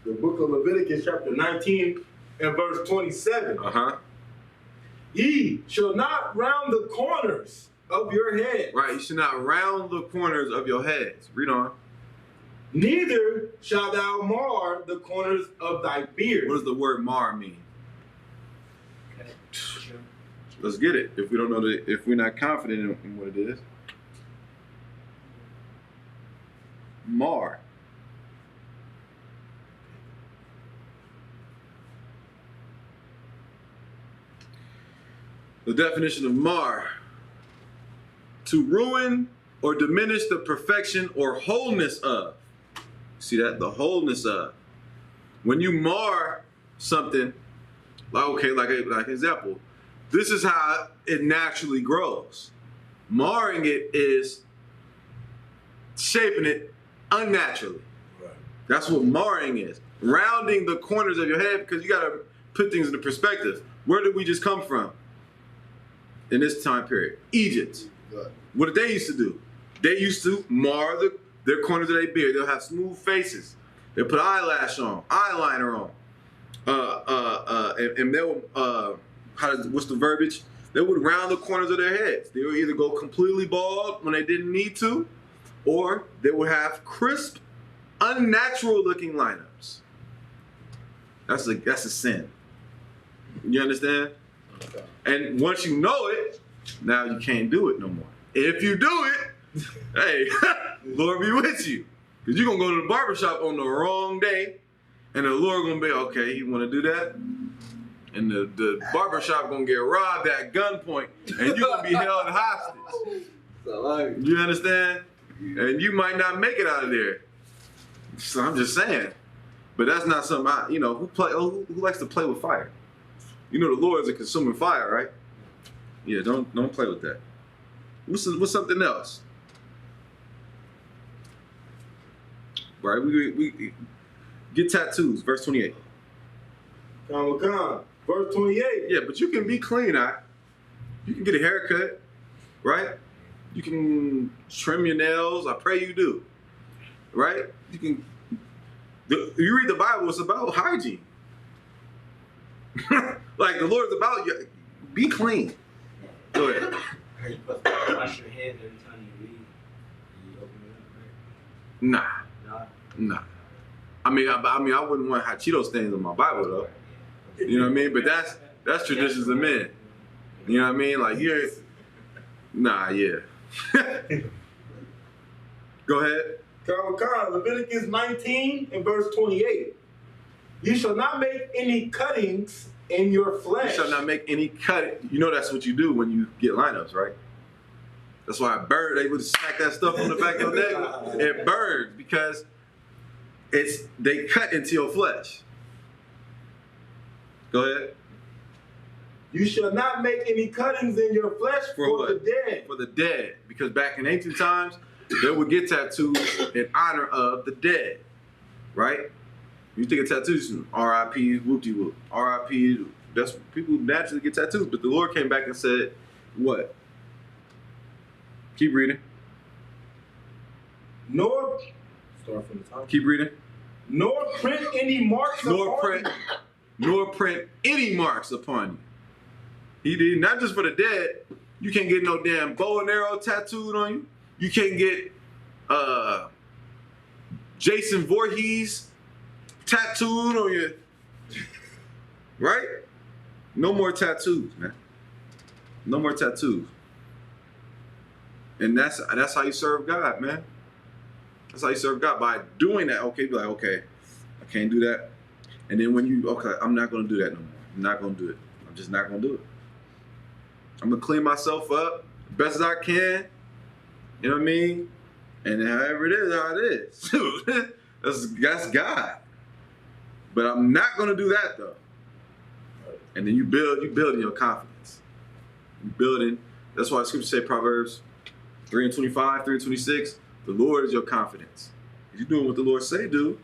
The book of Leviticus, chapter 19 and verse 27. Ye shall not round the corners of your head. Right, you should not round the corners of your heads. Read on. Neither shalt thou mar the corners of thy beard. What does the word mar mean? Let's get it. If we don't know if we're not confident in what it is. Mar. The definition of mar: to ruin or diminish the perfection or wholeness of. See that? The wholeness of. When you mar something, like an example, this is how it naturally grows. Marring it is shaping it unnaturally. Right. That's what marring is. Rounding the corners of your head, because you got to put things into perspective. Where did we just come from in this time period? Egypt. Right. What did they used to do? They used to mar their corners of their beard. They'll have smooth faces. They'll put eyelash on, eyeliner on. And they'll, what's the verbiage? They would round the corners of their heads. They would either go completely bald when they didn't need to, or they would have crisp, unnatural looking lineups. That's a sin. You understand? Okay. And once you know it, now you can't do it no more. If you do it, hey, Lord be with you. Because you're going to go to the barbershop on the wrong day, and the Lord going to be, okay, you want to do that? And the barbershop going to get robbed at gunpoint, and you're going to be held hostage. You understand? And you might not make it out of there. So I'm just saying. But that's not something who likes to play with fire? You know the Lord is a consuming fire, right? Yeah, don't play with that. What's something else? Right, we get tattoos, verse 28. Verse 28. Yeah, but you can be clean, you can get a haircut, right? You can trim your nails. I pray you do, right? You read the Bible, it's about hygiene. Like the Lord's about you. Be clean. Go ahead. You supposed to wash your hands every time you read. You open it up, right? Nah. I mean, I wouldn't want hot Cheeto stains on my Bible though. You know what I mean? But that's traditions of men. You know what I mean? Like yeah. Go ahead. Leviticus 19 and verse 28. You shall not make any cuttings in your flesh. You shall not make any cut. You know that's what you do when you get lineups, right? That's why they would smack that stuff on the back of your neck. It burns because they cut into your flesh. Go ahead. You shall not make any cuttings in your flesh for the dead. For the dead. Because back in ancient times, they would get tattoos in honor of the dead. Right? You think of tattoos, R.I.P. whoop-de-whoop. R.I.P. That's people naturally get tattoos. But the Lord came back and said, what? Keep reading. Nor Start from the top. Keep reading. Nor print any marks upon you. Nor print any marks upon you. He did not just for the dead. You can't get no damn bow and arrow tattooed on you. You can't get Jason Voorhees tattooed on you. Right? No more tattoos, man. No more tattoos. And that's how you serve God, man. That's how you serve God. By doing that, okay, be like, okay, I can't do that. And then I'm not gonna do that no more. I'm not gonna do it. I'm just not gonna do it. I'm gonna clean myself up the best as I can. You know what I mean? And however it is, how it is. That's God. But I'm not gonna do that though. And then you building your confidence. You building. That's why the scripture say Proverbs 3:25, 3:26. The Lord is your confidence. If you're doing what the Lord say do,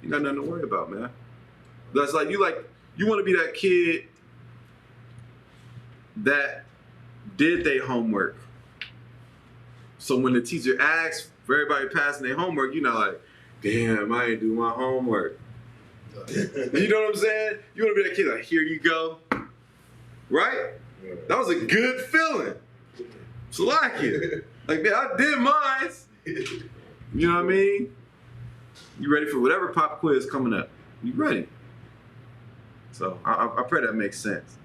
you got nothing to worry about, man. That's like you want to be that kid that did their homework. So when the teacher asks for everybody passing their homework, you're not like, damn, I ain't do my homework. You know what I'm saying? You want to be that kid like, here you go. Right? That was a good feeling. So like it. Like, man, I did mine. You know what I mean? You ready for whatever pop quiz coming up? You ready? So I pray that makes sense.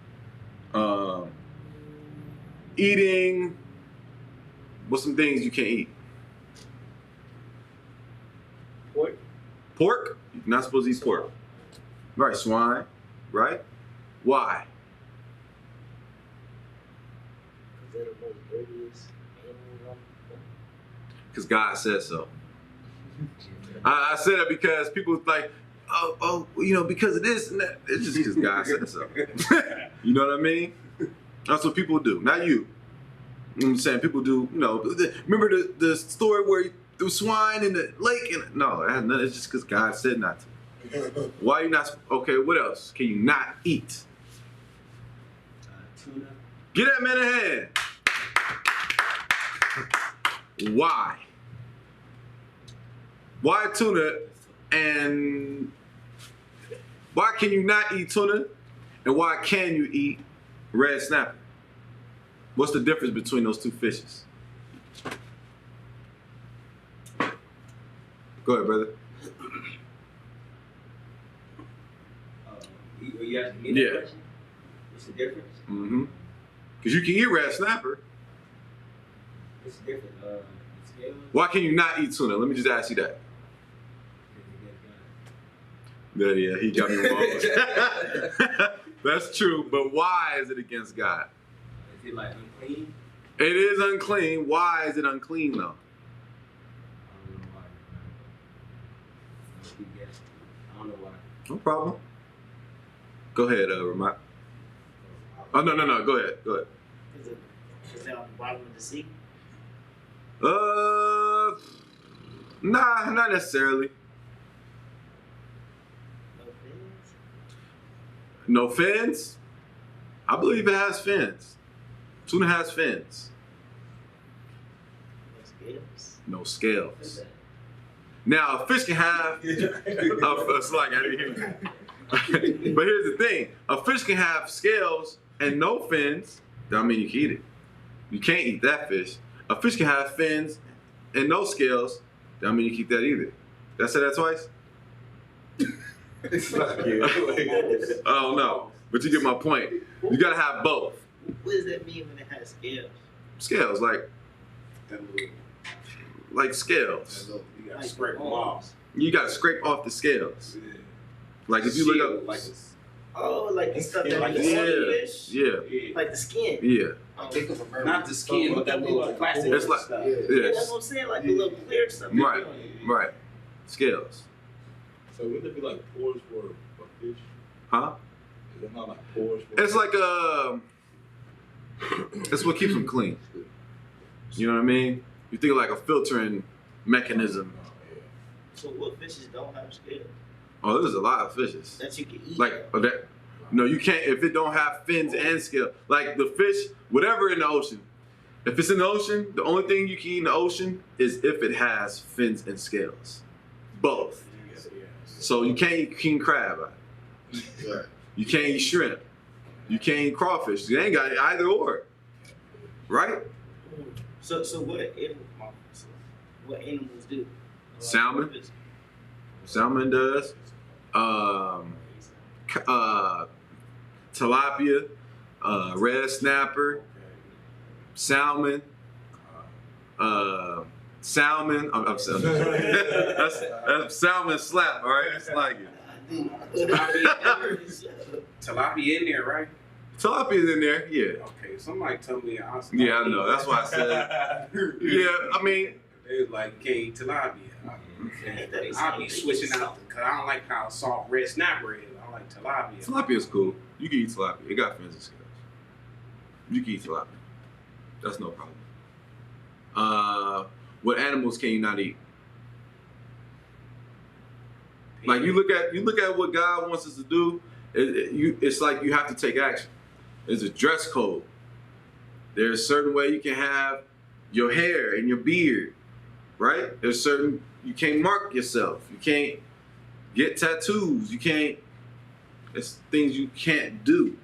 Eating, what's some things you can't eat? Pork. Pork? You're not supposed to eat pork. Right, swine, right? Why? Because they're the most dirtiest animals on the planet. Because God said so. I said that because people like, oh, you know, because of this and that. It's just because God said so. You know what I mean? That's what people do, not you. You know what I'm saying? People do, you know, remember the story where he threw swine in the lake? And no, it has nothing. It's just because God said not to. Why you not? Okay, what else can you not eat? Tuna. Get that man a hand. Why? Why tuna? And why can you not eat tuna? And why can you eat red snapper? What's the difference between those two fishes? Go ahead, brother. You asking me that question? What's the difference? Mm-hmm. Because you can eat red snapper. What's the difference? Scales? Why can you not eat tuna? Let me just ask you that. Yeah, he got me wrong. That's true, but why is it against God? Is it like unclean? It is unclean. Why is it unclean though? I don't know why. I don't know why. No problem. Go ahead, Ramat. Oh no. Go ahead. Is that on the bottom of the sea? Nah, not necessarily. No fins? No fins? I believe it has fins. Tuna has fins. No scales? No What's scales. that? Now, a fish can have. It's like I didn't hear you. But here's the thing: a fish can have scales and no fins. That mean you can eat it. You can't eat that fish. A fish can have fins and no scales. That mean you can eat that either. Did I say that twice? I don't know, but you get my point. You gotta have both. What does that mean when it has scales? Scales, like scales. You gotta scrape them off. You gotta scrape off the scales. Like if you look up, Like the stuff that Like we the fish? yeah, Like the skin? yeah. Not the skin, but that little plastic It's like- stuff. Yeah, that's Yes, what I'm saying, like the little clear stuff. right. Scales, So would it be like pores for a fish? huh? Is it not like pores for It's like it's what keeps them clean. You know what I mean? You think of like a filtering mechanism. So what fishes don't have scales? Oh, there's a lot of fishes. That you can eat? Like that. No, you can't if it don't have fins and scale. Like the fish, whatever in the ocean. If it's in the ocean, the only thing you can eat in the ocean is if it has fins and scales. Both. So you can't eat king crab. You can't eat shrimp. You can't eat crawfish. You ain't got either or. Right? So what animals do? Salmon. Salmon does. Tilapia, red snapper, salmon, salmon. I'm salmon. That's salmon slap, all right? It's like it. Tilapia in there, right? Tilapia's in there, yeah. Okay, somebody told me. Yeah, I know. That's why I said. Yeah, I mean. They was like, can't eat tilapia. I'll be switching out because I don't like how soft red snapper is. I like tilapia. Tilapia's cool. You can eat tilapia. It got fins and scales. You can eat tilapia. That's no problem. What animals can you not eat? Like you look at what God wants us to do. It's like you have to take action. There's a dress code. There's a certain way you can have your hair and your beard, right? There's certain, you can't mark yourself. You can't get tattoos. You can't, it's things you can't do.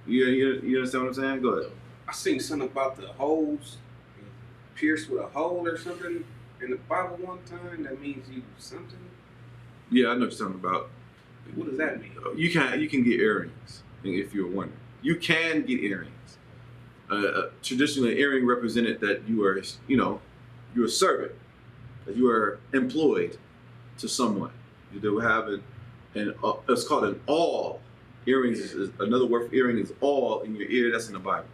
You understand what I'm saying? Go ahead. I seen something about the holes pierced with a hole or something in the Bible one time. That means you something. Yeah, I know what you're talking about. What does that mean? You can get earrings, if you're wondering. You can get earrings. Traditionally, an earring represented that you are, you're a servant, that you are employed to someone. You have it's called an awl. Earrings is another word for earring is awl in your ear. That's in the Bible.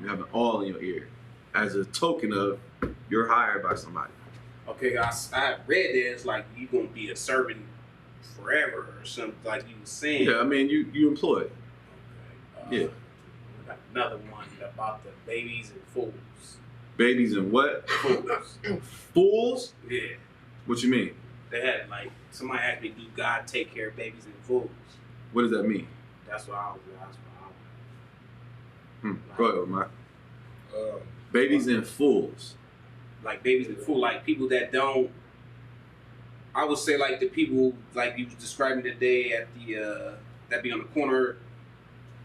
You have an awl in your ear as a token of you're hired by somebody. Okay, I read that it's like you're gonna be a servant forever or something, like you were saying. Yeah, I mean you employed. Okay. Yeah. We got another one about the babies and fools. Babies and what? Fools. Fools? Yeah. What you mean? They had like somebody asked me, do God take care of babies and fools? What does that mean? That's what I was. Go ahead, Mike. Babies and fools. Like babies and fools, like people that don't. I would say like the people like you was describing today at the that be on the corner,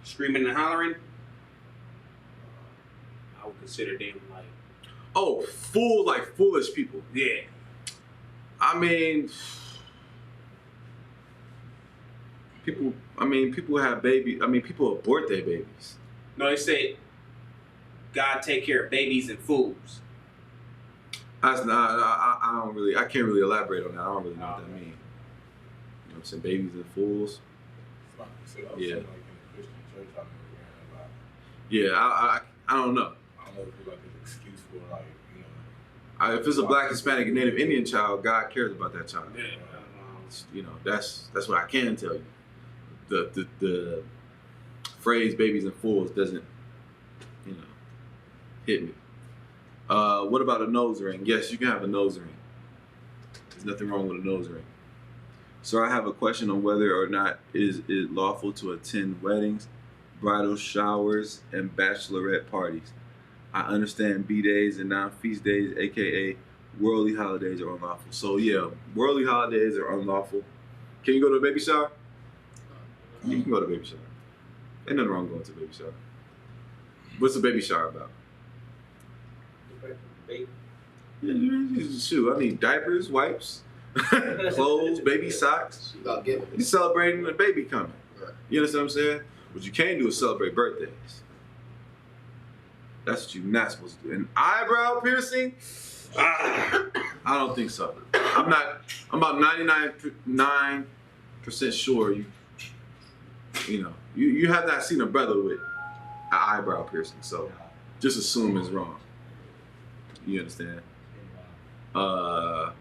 screaming and hollering. I would consider them like. Oh, fools, like foolish people. Yeah. I mean, people have babies. I mean, people abort their babies. No, they say God take care of babies and fools. That's not. I can't really elaborate on that. I don't really know what that means. You know what I'm saying? Babies and fools. Yeah. Yeah, I don't know. I don't know if it's like an excuse for like, if it's a Black, Hispanic, and Native Indian child, God cares about that child. Yeah. That's what I can tell you. The phrase "babies and fools" doesn't, hit me. What about a nose ring? Yes, you can have a nose ring. There's nothing wrong with a nose ring. So I have a question on whether or not is it lawful to attend weddings, bridal showers, and bachelorette parties. I understand B-days and non-feast days, aka worldly holidays, are unlawful. So yeah, worldly holidays are unlawful. Can you go to a baby shower? You can go to a baby shower. Ain't nothing wrong going to a baby shower. What's a baby shower about? Shoot, I need diapers, wipes, clothes, baby socks. You're celebrating the baby coming. Right. You understand what I'm saying? What you can do is celebrate birthdays. That's what you're not supposed to do. An eyebrow piercing? I don't think so. I'm about 99% sure you have not seen a brother with an eyebrow piercing, so just assume it's wrong. You understand? But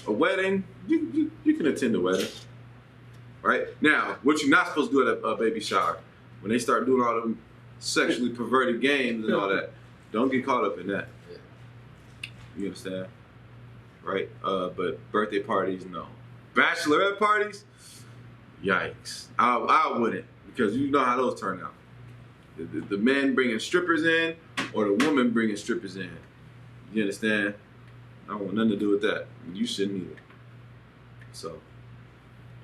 a wedding, you can attend a wedding, right? Now, what you're not supposed to do at a baby shower, when they start doing all them sexually perverted games and all that, don't get caught up in that. You understand? Right? But birthday parties, no. Bachelorette parties, yikes. I wouldn't, because you know how those turn out. The men bringing strippers in, or the woman bringing strippers in. You understand? I don't want nothing to do with that. You shouldn't either. So,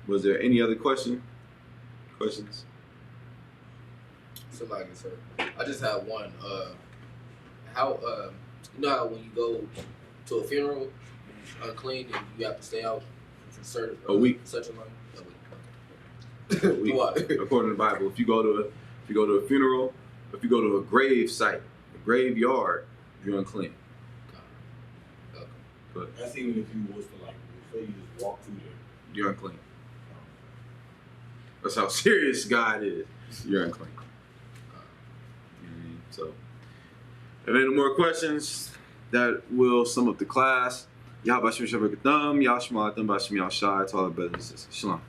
was there any other questions? Somebody, sir. I just have one. How you know how when you go to a funeral, unclean, and you have to stay out for certain a week, such a long a week. What? According to the Bible, if you go to a funeral, if you go to a grave site, a graveyard, you're unclean. But that's even if you was to say you just walk through there. You're unclean. That's how serious God is. You're unclean. So, if any more questions, that will sum up the class. Y'all Bashim Shabbat Yashma Bashim Yashai to all the brothers and sisters. Shalom.